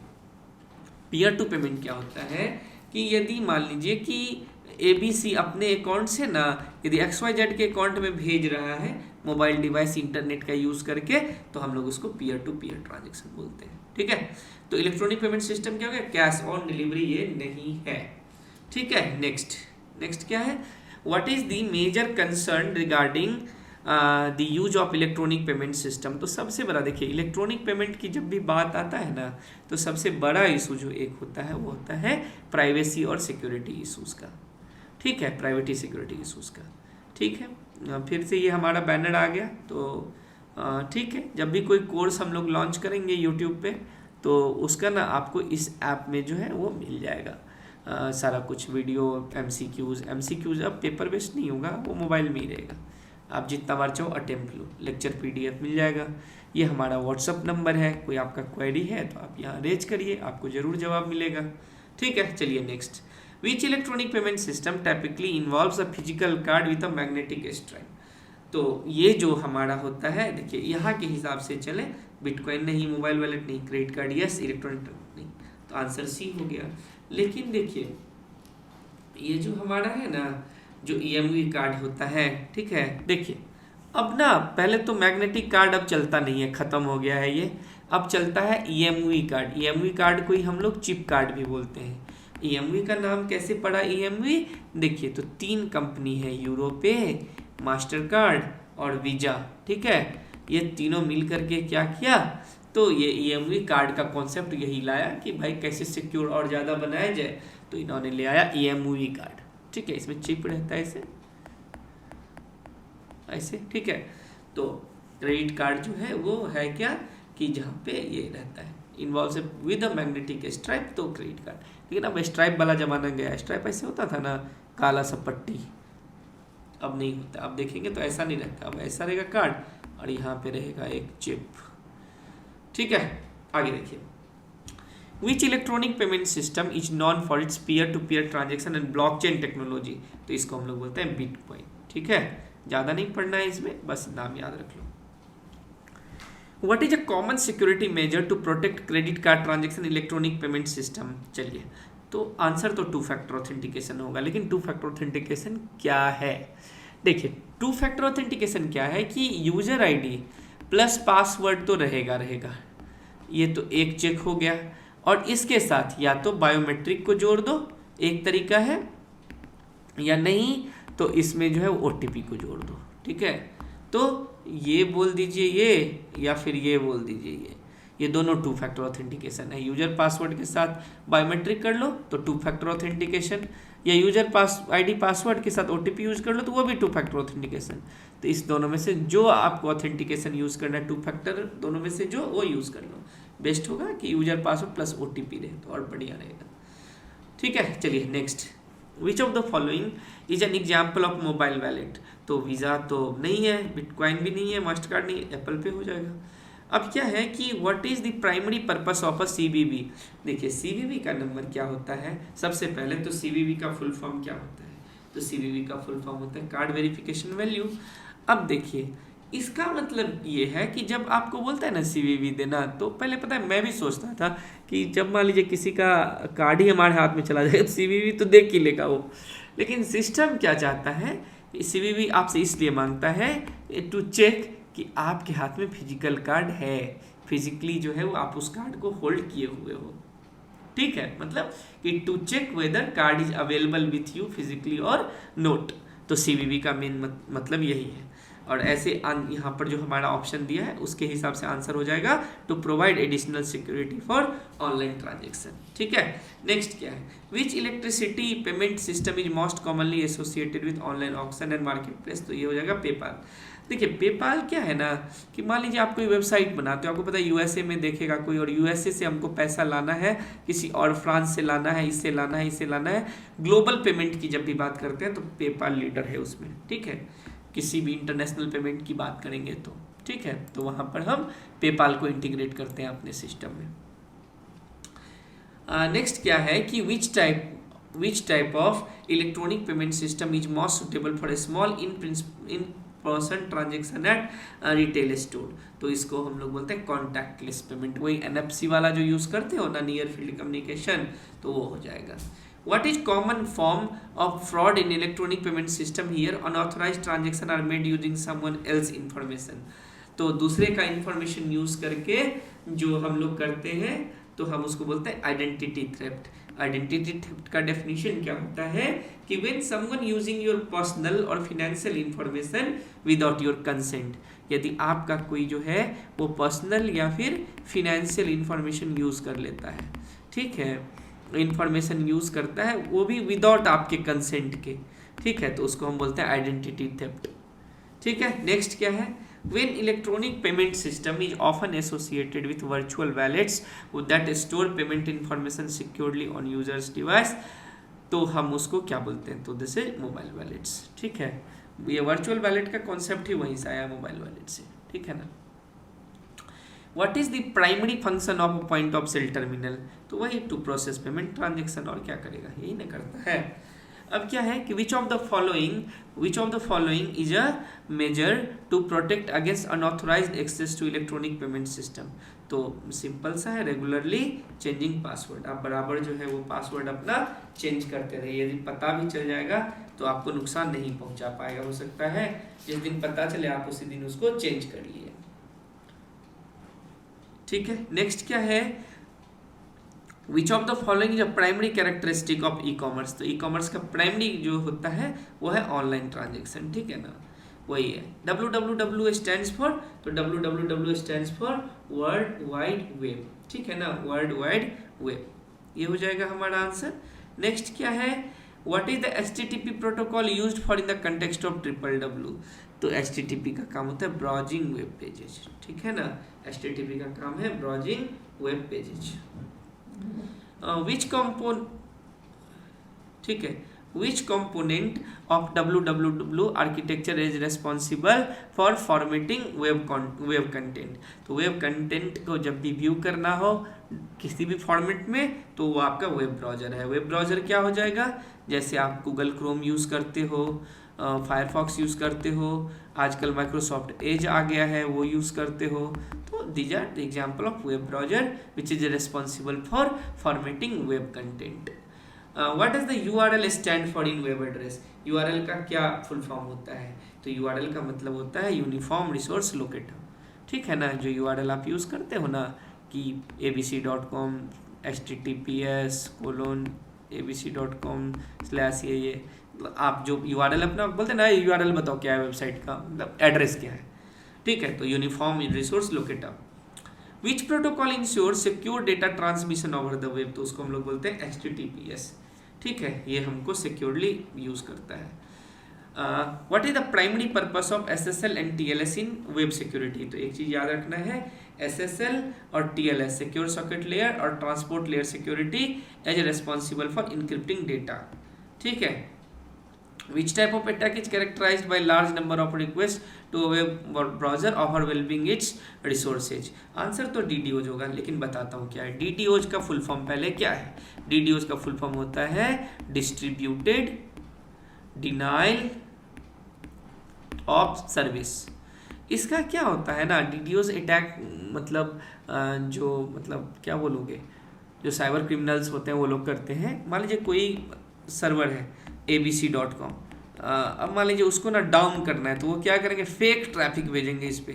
Speaker 1: पीयर टू पेमेंट क्या होता है कि यदि मान लीजिए कि ABC अपने अकाउंट से ना यदि XYZ के अकाउंट में भेज रहा है मोबाइल डिवाइस इंटरनेट का यूज़ करके, तो हम लोग उसको पीयर टू पीयर ट्रांजेक्शन बोलते हैं। ठीक है, तो इलेक्ट्रॉनिक पेमेंट सिस्टम क्या हो गया, कैश ऑन डिलीवरी ये नहीं है। ठीक है, नेक्स्ट क्या है, what is the major concern regarding the use of electronic payment system. तो सबसे बड़ा देखिए, इलेक्ट्रॉनिक पेमेंट की जब भी बात आता है ना, तो सबसे बड़ा इशू जो एक होता है वो होता है प्राइवेसी और सिक्योरिटी इशूज़ का। ठीक है, प्राइवेसी सिक्योरिटी इशूज़ का। ठीक है, फिर से ये हमारा बैनर आ गया, तो ठीक है, जब भी कोई कोर्स हम लोग लॉन्च करेंगे यूट्यूब पे, तो उसका ना आपको इस ऐप में जो है वो मिल जाएगा सारा कुछ वीडियो, MCQs अब पेपर बेस्ड नहीं होगा, वो मोबाइल में ही रहेगा, आप जितना बार चाहो अटेम्प्ट लो, लेक्चर PDF मिल जाएगा। ये हमारा व्हाट्सअप नंबर है, कोई आपका क्वेरी है तो आप यहाँ रेज करिए, आपको ज़रूर जवाब मिलेगा। ठीक है, चलिए next, which electronic payment system typically involves a physical card with a magnetic stripe. तो ये जो हमारा होता है, देखिए यहाँ के हिसाब से चले, बिटकॉइन नहीं, मोबाइल वॉलेट नहीं, क्रेडिट कार्ड यस, इलेक्ट्रॉनिक नहीं, तो आंसर C हो गया। लेकिन देखिए ये जो हमारा है ना, जो EMV कार्ड होता है, ठीक है, देखिए अब ना पहले तो मैग्नेटिक कार्ड अब चलता नहीं है, ख़त्म हो गया है ये, अब चलता है EMV कार्ड। EMV कार्ड को ही हम लोग चिप कार्ड भी बोलते हैं। EMV का नाम कैसे पड़ा EMV, देखिए तो 3 कंपनी है, यूरोपे, मास्टर कार्ड और वीज़ा। ठीक है, ये तीनों मिल करके क्या किया, तो ये EMV कार्ड का कॉन्सेप्ट यही लाया कि भाई कैसे सिक्योर और ज़्यादा बनाया जाए, तो इन्होंने ले आया EMV कार्ड। ठीक है, इसमें चिप रहता है ऐसे ऐसे, ठीक है। तो क्रेडिट कार्ड जो है वो है क्या कि जहाँ पे ये रहता है involve with a magnetic stripe, तो क्रेडिट कार्ड। लेकिन अब स्ट्राइप वाला जमाना गया, स्ट्राइप ऐसे होता था ना, काला सा पट्टी, अब नहीं होता। अब देखेंगे तो ऐसा नहीं रहता, अब ऐसा रहेगा कार्ड और यहाँ पे रहेगा एक चिप। ठीक है, आगे देखिए। Which electronic payment system is known for its peer to peer transaction and blockchain technology, तो इसको हम लोग बोलते हैं बिटकॉइन। ठीक है, ज़्यादा नहीं पढ़ना है इसमें, बस नाम याद रख लो। What is a common security measure to protect credit card transaction electronic payment system? चलिए, तो आंसर तो टू फैक्टर ऑथेंटिकेशन होगा, लेकिन टू फैक्टर ऑथेंटिकेशन क्या है? देखिए, टू फैक्टर ऑथेंटिकेशन क्या है कि यूजर आईडी प्लस पासवर्ड तो रहेगा, ये तो एक चेक हो गया, और इसके साथ या तो बायोमेट्रिक को जोड़ दो, एक तरीका है, या नहीं तो इसमें जो है OTP को जोड़ दो। ठीक है, तो ये बोल दीजिए ये, या फिर ये बोल दीजिए ये दोनों टू फैक्टर ऑथेंटिकेशन है। यूजर पासवर्ड के साथ बायोमेट्रिक कर लो तो टू फैक्टर ऑथेंटिकेशन, या यूजर आईडी पासवर्ड के साथ OTP यूज कर लो तो वो भी टू फैक्टर ऑथेंटिकेशन। तो इस दोनों में से जो आपको ऑथेंटिकेशन यूज करना है, टू फैक्टर दोनों में से जो, वो यूज कर लो। बेस्ट होगा कि यूजर पासवर्ड प्लस OTP रहे तो और बढ़िया रहेगा। ठीक है, चलिए next. Which of the following is an example of mobile wallet? तो वीज़ा तो नहीं है, बिटकॉइन भी नहीं है, मास्टर कार्ड नहीं है, एप्पल पे हो जाएगा। अब क्या है कि what is the primary purpose of a CVV? देखिए, CVV का नंबर क्या होता है? सबसे पहले तो CVV का फुल फॉर्म क्या होता है? तो CVV का फुल फॉर्म होता है कार्ड वेरिफिकेशन वैल्यू। अब देखिए, इसका मतलब ये है कि जब आपको बोलता है ना CVV देना, तो पहले पता है मैं भी सोचता था कि जब मान लीजिए किसी का कार्ड ही हमारे हाथ में चला जाए तो CVV तो देख ही लेगा वो, लेकिन सिस्टम क्या चाहता है, CVV आपसे इसलिए मांगता है टू चेक कि आपके हाथ में फिजिकल कार्ड है, फिजिकली जो है वो आप उस कार्ड को होल्ड किए हुए हो। ठीक है, मतलब कि to check whether card is available with you physically और नोट। तो CVV का मेन मतलब यही है। और ऐसे यहाँ पर जो हमारा ऑप्शन दिया है उसके हिसाब से आंसर हो जाएगा to provide additional security for online transaction. ठीक है, नेक्स्ट क्या है? Which electricity payment system is most commonly associated with online auction and market place? तो ये हो जाएगा पेपाल। देखिए, पेपाल क्या है ना कि मान लीजिए आप कोई वेबसाइट बनाते हो, आपको पता है USA में देखेगा कोई, और USA से हमको पैसा लाना है किसी और, फ्रांस से लाना है, इससे लाना है, इससे लाना है। ग्लोबल पेमेंट की जब भी बात करते हैं तो पेपाल लीडर है उसमें। ठीक है, किसी भी इंटरनेशनल पेमेंट की बात करेंगे तो, ठीक है, तो वहाँ पर हम पेपाल को इंटीग्रेट करते हैं अपने सिस्टम में। नेक्स्ट क्या है कि which type of electronic payment system is most suitable for a small in person transaction at retail store? तो इसको हम लोग बोलते हैं कॉन्टैक्टलेस पेमेंट, वही NFC वाला जो यूज़ करते हो ना, नियर फील्ड कम्युनिकेशन, तो वो हो जाएगा। What is common form of fraud in electronic payment system? Here unauthorized transaction are made using someone else information. तो दूसरे का इंफॉर्मेशन यूज करके जो हम लोग करते हैं तो हम उसको बोलते हैं आइडेंटिटी थेफ्ट। आइडेंटिटी थेफ्ट का डेफिनेशन क्या होता है कि when someone using your personal और financial information without your consent, यदि आपका कोई जो है वो पर्सनल या फिर फिनेंशियल इंफॉर्मेशन यूज कर लेता है, ठीक है, इंफॉर्मेशन यूज करता है वो भी विदाउट आपके कंसेंट के, ठीक है, तो उसको हम बोलते हैं आइडेंटिटी थेफ्ट। ठीक है, नेक्स्ट क्या है? When electronic payment system is often associated with virtual wallets that store payment information securely on users device, तो हम उसको क्या बोलते हैं? तो दिस इज मोबाइल वैलेट्स। ठीक है, ये वर्चुअल वैलेट का कॉन्सेप्ट ही वहीं से आया, मोबाइल वैलेट से। ठीक है ना। What is the primary function of a point of sale terminal? तो वही टू प्रोसेस पेमेंट ट्रांजेक्शन, और क्या करेगा, यही ना करता है। अब क्या है कि which of the following is a measure to protect against unauthorised access to electronic payment system? तो सिंपल सा है, रेगुलरली चेंजिंग पासवर्ड। आप बराबर जो है वो पासवर्ड अपना चेंज करते रहिए। यदि पता भी चल जाएगा तो आपको नुकसान नहीं पहुंचा पाएगा, हो सकता है जिस दिन पता चले आप उसी दिन उसको चेंज कर लिए। ठीक है, नेक्स्ट क्या है? Which of the following is a primary characteristic of e commerce? तो ई कॉमर्स का प्राइमरी जो होता है वो है ऑनलाइन ट्रांजेक्शन। ठीक है ना, वही है। www स्टैंड्स फॉर, तो www stands for world wide web, ठीक है ना, वर्ल्ड वाइड वेब। ये हो जाएगा हमारा आंसर। नेक्स्ट क्या है, what is the HTTP protocol used for in the context of www। तो HTTP का काम होता है ब्राउजिंग वेब पेजेस, ठीक है ना, HTTP का काम है ब्राउजिंग वेब पेजेस। विच कंपोन, ठीक है, which component of www architecture is responsible for formatting web content। तो वेब कंटेंट को जब भी व्यू करना हो किसी भी फॉर्मेट में तो वो आपका वेब ब्राउज़र है। वेब ब्राउज़र क्या हो जाएगा, जैसे आप गूगल क्रोम यूज़ करते हो, फायरफॉक्स यूज़ करते हो, आजकल माइक्रोसॉफ्ट एज आ गया है वो यूज़ करते हो, तो these are the example of web browser which is responsible for formatting web content. What does the URL stand for in web address. URL का क्या फुल फॉर्म होता है, तो URL का मतलब होता है यूनिफॉर्म रिसोर्स लोकेटर, ठीक है ना। जो URL आप यूज़ करते हो ना कि abc.com https:/abc.com/ ये आप जो URL अपना बोलते हैं ना, URL बताओ क्या है वेबसाइट का, मतलब एड्रेस क्या है, ठीक है, तो uniform resource locator. Which protocol ensure secure data transmission over the web, तो उसको हम लोग बोलते हैं HTTPS, ठीक है, ये हमको सिक्योरली यूज करता है। What is the primary purpose of SSL and TLS in web security. तो एक चीज याद रखना है, SSL और TLS सिक्योर सॉकेट लेयर और transport layer security as responsible for encrypting data, ठीक है। Which type of attack is characterized by large number of requests to a web browser overwhelming its resources। Answer तो DDoS होगा, लेकिन बताता हूँ क्या है DDoS का फुल फॉर्म। पहले क्या है, DDoS का फुल फॉर्म होता है डिस्ट्रीब्यूटेड डिनाइल ऑफ सर्विस। इसका क्या होता है ना, DDoS अटैक मतलब क्या बोलोगे, जो साइबर क्रिमिनल्स होते हैं वो लोग करते हैं। मान लीजिए कोई सर्वर है abc.com, अब मान लीजिए उसको ना डाउन करना है, तो वो क्या करेंगे, फेक ट्रैफिक भेजेंगे इस पर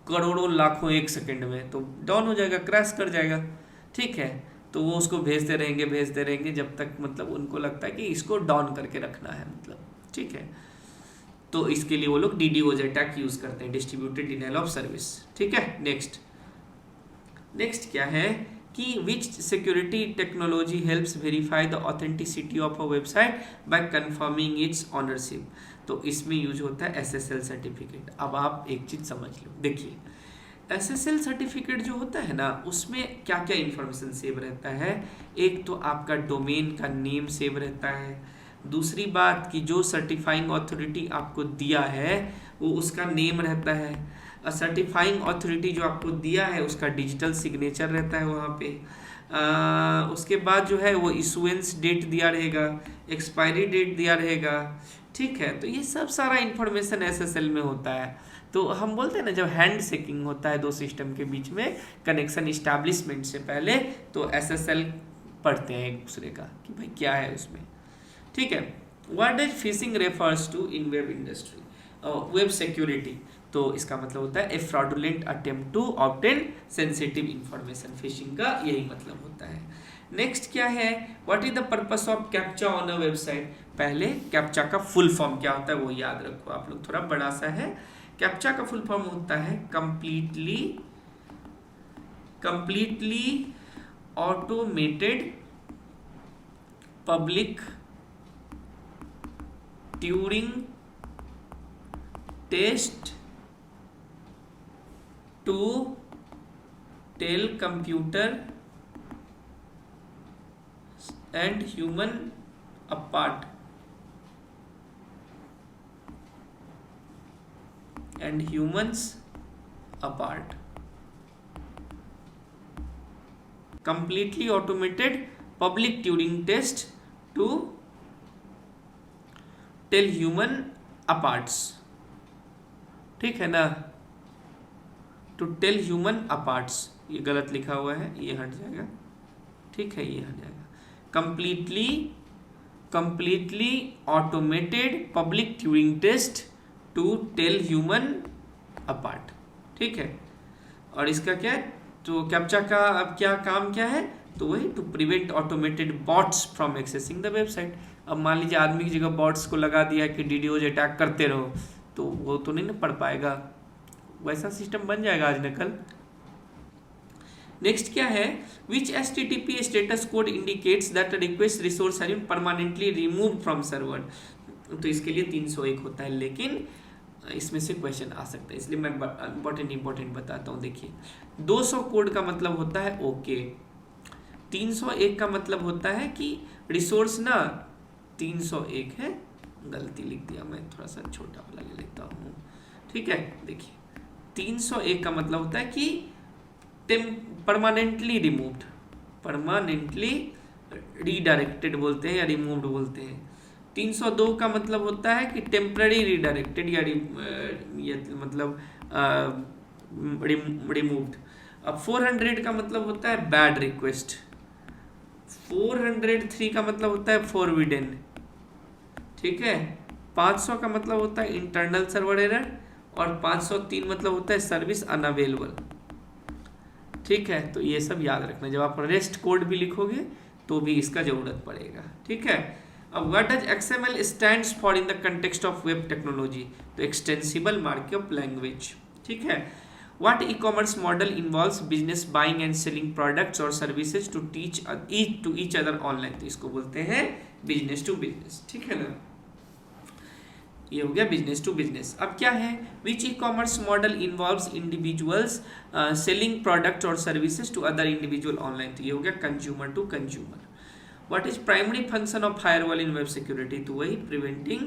Speaker 1: करोड़ों लाखों एक सेकंड में, तो डाउन हो जाएगा, क्रैश कर जाएगा, ठीक है। तो वो उसको भेजते रहेंगे जब तक मतलब उनको लगता है कि इसको डाउन करके रखना है, मतलब, ठीक है। तो इसके लिए वो लोग DDoS अटैक यूज करते हैं, डिस्ट्रीब्यूटेड डिनाइल ऑफ सर्विस, ठीक है। नेक्स्ट क्या है कि which security technology helps verify the authenticity of a website by confirming its ownership. तो इसमें यूज होता है SSL सर्टिफिकेट। अब आप एक चीज समझ लो, देखिए SSL सर्टिफिकेट जो होता है ना, उसमें क्या क्या इंफॉर्मेशन सेव रहता है। एक तो आपका डोमेन का नेम सेव रहता है, दूसरी बात कि जो सर्टिफाइंग अथॉरिटी आपको दिया है वो उसका नेम रहता है, सर्टिफाइंग अथॉरिटी जो आपको दिया है उसका डिजिटल सिग्नेचर रहता है वहाँ पे। उसके बाद जो है वो इशुएंस डेट दिया रहेगा, एक्सपायरी डेट दिया रहेगा, ठीक है। तो ये सब सारा इंफॉर्मेशन SSL में होता है। तो हम बोलते हैं ना, जब हैंड शेकिंग होता है दो सिस्टम के बीच में कनेक्शन इस्टेब्लिशमेंट से पहले, तो SSL पढ़ते हैं एक दूसरे का कि भाई क्या है उसमें, ठीक है। What does phishing refers to in web industry, web security. तो इसका मतलब होता है a fraudulent attempt to obtain sensitive information. Phishing का यही मतलब होता है। नेक्स्ट क्या है, what is the purpose of captcha on a website. पहले कैप्चा का फुल फॉर्म क्या होता है वो याद रखो आप लोग, थोड़ा बड़ा सा है। कैप्चा का फुल फॉर्म होता है completely automated public Turing test to tell computer and human apart and humans apart। completely automated public Turing test to tell human aparts, ठीक है ना। टू टेल ह्यूमन अपार्ट्स, ये गलत लिखा हुआ है, ये हट जाएगा, ठीक है, ये हट जाएगा। Completely automated public Turing test to tell human apart, ठीक है। और इसका क्या है, तो कैप्चा का अब क्या काम क्या है, तो वही to prevent automated bots from accessing the website. अब मान लीजिए आदमी की जगह बॉट्स को लगा दिया कि DDoS अटैक करते रहो, तो वो तो नहीं ना पढ़ पाएगा, वैसा सिस्टम बन जाएगा आज न कल। नेक्स्ट क्या है, which HTTP status code indicates that request resource have been permanently removed from server. तो इसके लिए 301 होता है, लेकिन इसमें से क्वेश्चन आ सकता है, इसलिए मैं इंपॉर्टेंट बताता हूँ। देखिए 200 कोड का मतलब होता है ओके, 301 का मतलब होता है कि रिसोर्स ना 301 है, गलती लिख दिया मैं, थोड़ा सा छोटा वाला ले लेता हूँ, ठीक है। देखिए 301 का मतलब होता है कि परमानेंटली रिमूव्ड, परमानेंटली रीडायरेक्टेड बोलते हैं या रिमूव्ड बोलते हैं। 302 का मतलब होता है कि टेम्पररी रीडायरेक्टेड या मतलब रिमूव्ड। अब 400 का मतलब होता है बैड रिक्वेस्ट, 403 का मतलब होता है फॉरबिडन, ठीक है। 500 का मतलब होता है इंटरनल सर्वर एरर, और 503 मतलब होता है सर्विस अनअवेलेबल, ठीक है। तो ये सब याद रखना, जब आप रेस्ट कोड भी लिखोगे तो भी इसका जरूरत पड़ेगा, ठीक है। अब what does XML stands for in the context of web technology, तो एक्सटेंसिबल मार्कअप लैंग्वेज, ठीक है। What e-commerce model involves business buying and selling products और services to each other online, तो इसको बोलते हैं बिजनेस टू बिजनेस, ठीक है ना। ये हो गया बिजनेस टू बिजनेस। अब क्या है, which e commerce model involves individuals selling product और services to other individual online, तो ये हो गया consumer to consumer. What is primary function of firewall in web security, तो वही preventing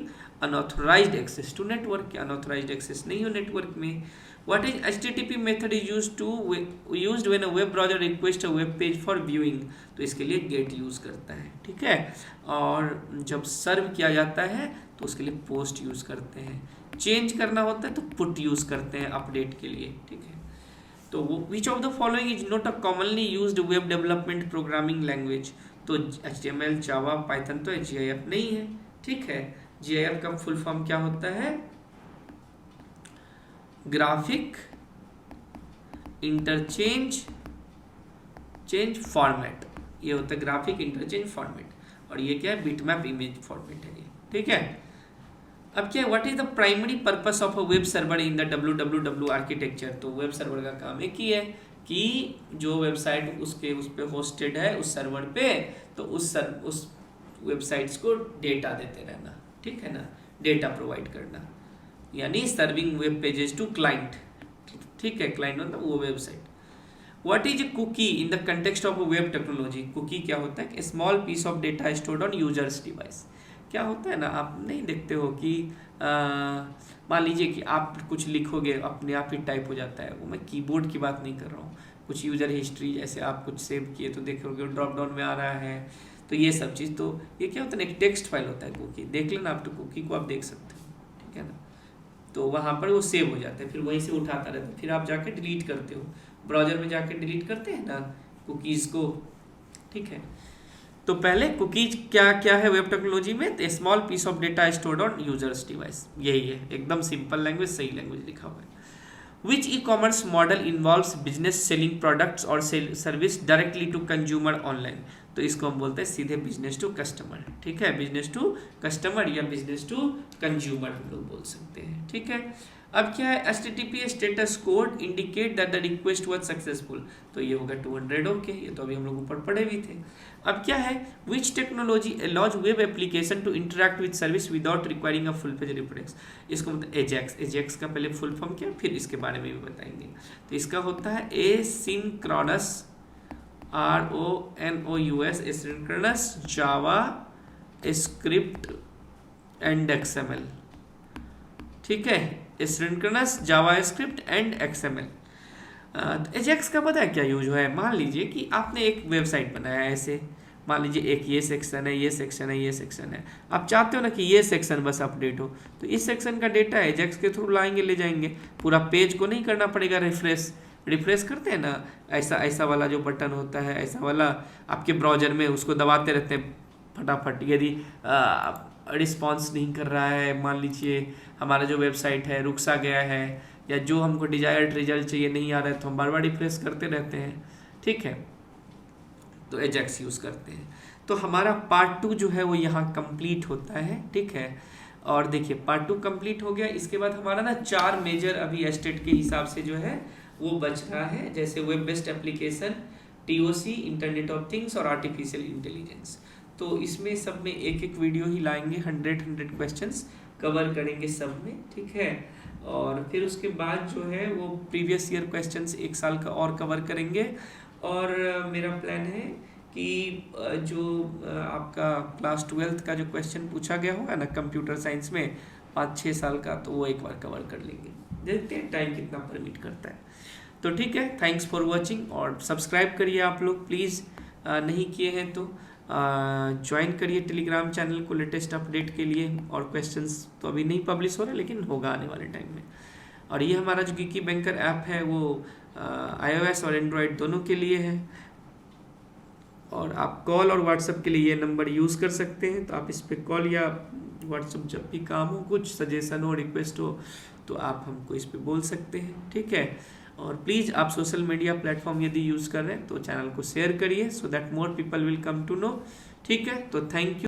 Speaker 1: unauthorised access to network, unauthorised access नहीं हो network में। What is HTTP method is used when a web browser request a web page for viewing, तो इसके लिए gate use करता है, ठीक है। और जब सर्व किया जाता है तो उसके लिए पोस्ट यूज करते हैं, चेंज करना होता है तो पुट यूज करते हैं अपडेट के लिए, ठीक है। तो विच of the following is not a commonly used web development programming language, तो HTML जावा पाइथन तो GIF नहीं है, ठीक है। GIF का फुल फॉर्म क्या होता है, ग्राफिक इंटरचेंज फॉर्मेट, ये होता है ग्राफिक इंटरचेंज फॉर्मेट, और ये क्या है, बिटमैप इमेज फॉर्मेट है ये, ठीक है। अब क्या है, what is the primary purpose of a web server in the www architecture, तो वेब सर्वर का काम एक ही है कि जो वेबसाइट उस पे होस्टेड है उस सर्वर पे, तो उस वेबसाइट्स को डेटा देते रहना, ठीक है ना, डेटा प्रोवाइड करना, यानी serving web pages to client, ठीक है। क्लाइंट मतलब वो वेबसाइट। What is a cookie in the context of web technology, cookie क्या होता है, small piece of data stored on user's device. क्या होता है ना, आप नहीं देखते हो कि मान लीजिए कि आप कुछ लिखोगे अपने आप ही टाइप हो जाता है, वो मैं कीबोर्ड की बात नहीं कर रहा हूँ, कुछ यूजर हिस्ट्री जैसे आप कुछ सेव किए तो देखोगे ड्रॉप डाउन में आ रहा है, तो ये सब चीज़, तो ये क्या होता है ना, एक टेक्स्ट फाइल होता है कुकी, देख लेना आप, तो कुकी को आप देख सकते हो, ठीक है ना। तो वहाँ पर वो सेव हो जाता है, फिर वहीं से उठाता रहता है, फिर आप जाके डिलीट करते हो, ब्राउजर में जाके डिलीट करते हैं ना कुकीज़ को, ठीक है। तो पहले कुकीज क्या क्या है वेब टेक्नोलॉजी में, small piece of data stored on user's device, यही है, एकदम सिंपल लैंग्वेज, सही लैंग्वेज लिखा हुआ है। Which e commerce model involves business selling products और service directly to consumer online, तो इसको हम बोलते हैं सीधे बिजनेस टू कस्टमर, ठीक है। बिजनेस टू कस्टमर या बिजनेस टू कंज्यूमर हम लोग बोल सकते हैं, ठीक है। अब क्या है, HTTP status code indicate that the request was successful, तो ये होगा 200, ओके, ये तो अभी हम लोग ऊपर पढ़े भी थे। अब क्या है, which technology allows web application to interact with service without requiring a full page refresh, इसको मतलब एजेक्स। एजेक्स का पहले फुल फॉर्म क्या, फिर इसके बारे में भी बताएंगे। तो इसका होता है asynchronous, RONOUS, asynchronous Java script and XML, ठीक है, एसिंक्रोनस जावास्क्रिप्ट एंड XML। तो एजेक्स का पता है क्या यूज है, मान लीजिए कि आपने एक वेबसाइट बनाया है ऐसे, मान लीजिए एक ये सेक्शन है, ये सेक्शन है, ये सेक्शन है, आप चाहते हो ना कि ये सेक्शन बस अपडेट हो, तो इस सेक्शन का डेटा एजेक्स के थ्रू लाएंगे, ले जाएंगे, पूरा पेज को नहीं करना पड़ेगा रिफ्रेश करते हैं ना, ऐसा वाला जो बटन होता है, ऐसा वाला आपके ब्राउजर में, उसको दबाते रहते हैं फटाफट, यदि रिस्पॉन्स नहीं कर रहा है, मान लीजिए हमारा जो वेबसाइट है रुक सा गया है, या जो हमको डिजायर्ड रिजल्ट चाहिए नहीं आ रहा है, तो हम बार बार रिफ्रेश करते रहते हैं, ठीक है। तो एजेक्स यूज़ करते हैं। तो हमारा पार्ट 2 जो है वो यहाँ कंप्लीट होता है, ठीक है। और देखिए पार्ट 2 कंप्लीट हो गया। इसके बाद हमारा ना 4 मेजर अभी एस्टेट के हिसाब से जो है वो बच रहा है, जैसे web based application, TOC, internet of things और आर्टिफिशियल इंटेलिजेंस। तो इसमें सब में एक एक वीडियो ही लाएंगे, 100 क्वेश्चंस कवर करेंगे सब में, ठीक है। और फिर उसके बाद जो है वो प्रीवियस ईयर क्वेश्चंस 1 साल का और कवर करेंगे। और मेरा प्लान है कि जो आपका क्लास 12th का जो क्वेश्चन पूछा गया होगा ना कंप्यूटर साइंस में 5-6 साल का, तो वो एक बार कवर कर लेंगे, देखते हैं टाइम कितना परमिट करता है। तो ठीक है, थैंक्स फॉर वॉचिंग। और सब्सक्राइब करिए आप लोग प्लीज़, नहीं किए हैं तो ज्वाइन करिए टेलीग्राम चैनल को लेटेस्ट अपडेट के लिए। और क्वेश्चंस तो अभी नहीं पब्लिश हो रहे, लेकिन होगा आने वाले टाइम में। और ये हमारा जो गिकी बैंकर ऐप है वो iOS और एंड्रॉयड दोनों के लिए है। और आप कॉल और व्हाट्सएप के लिए ये नंबर यूज़ कर सकते हैं, तो आप इस पर कॉल या व्हाट्सएप जब भी काम हो, कुछ सजेशन हो, रिक्वेस्ट हो, तो आप हमको इस पर बोल सकते हैं, ठीक है। और प्लीज़ आप सोशल मीडिया प्लेटफॉर्म यदि यूज़ कर रहे हैं तो चैनल को शेयर करिए, so that more people will come to know, ठीक है। तो थैंक यू।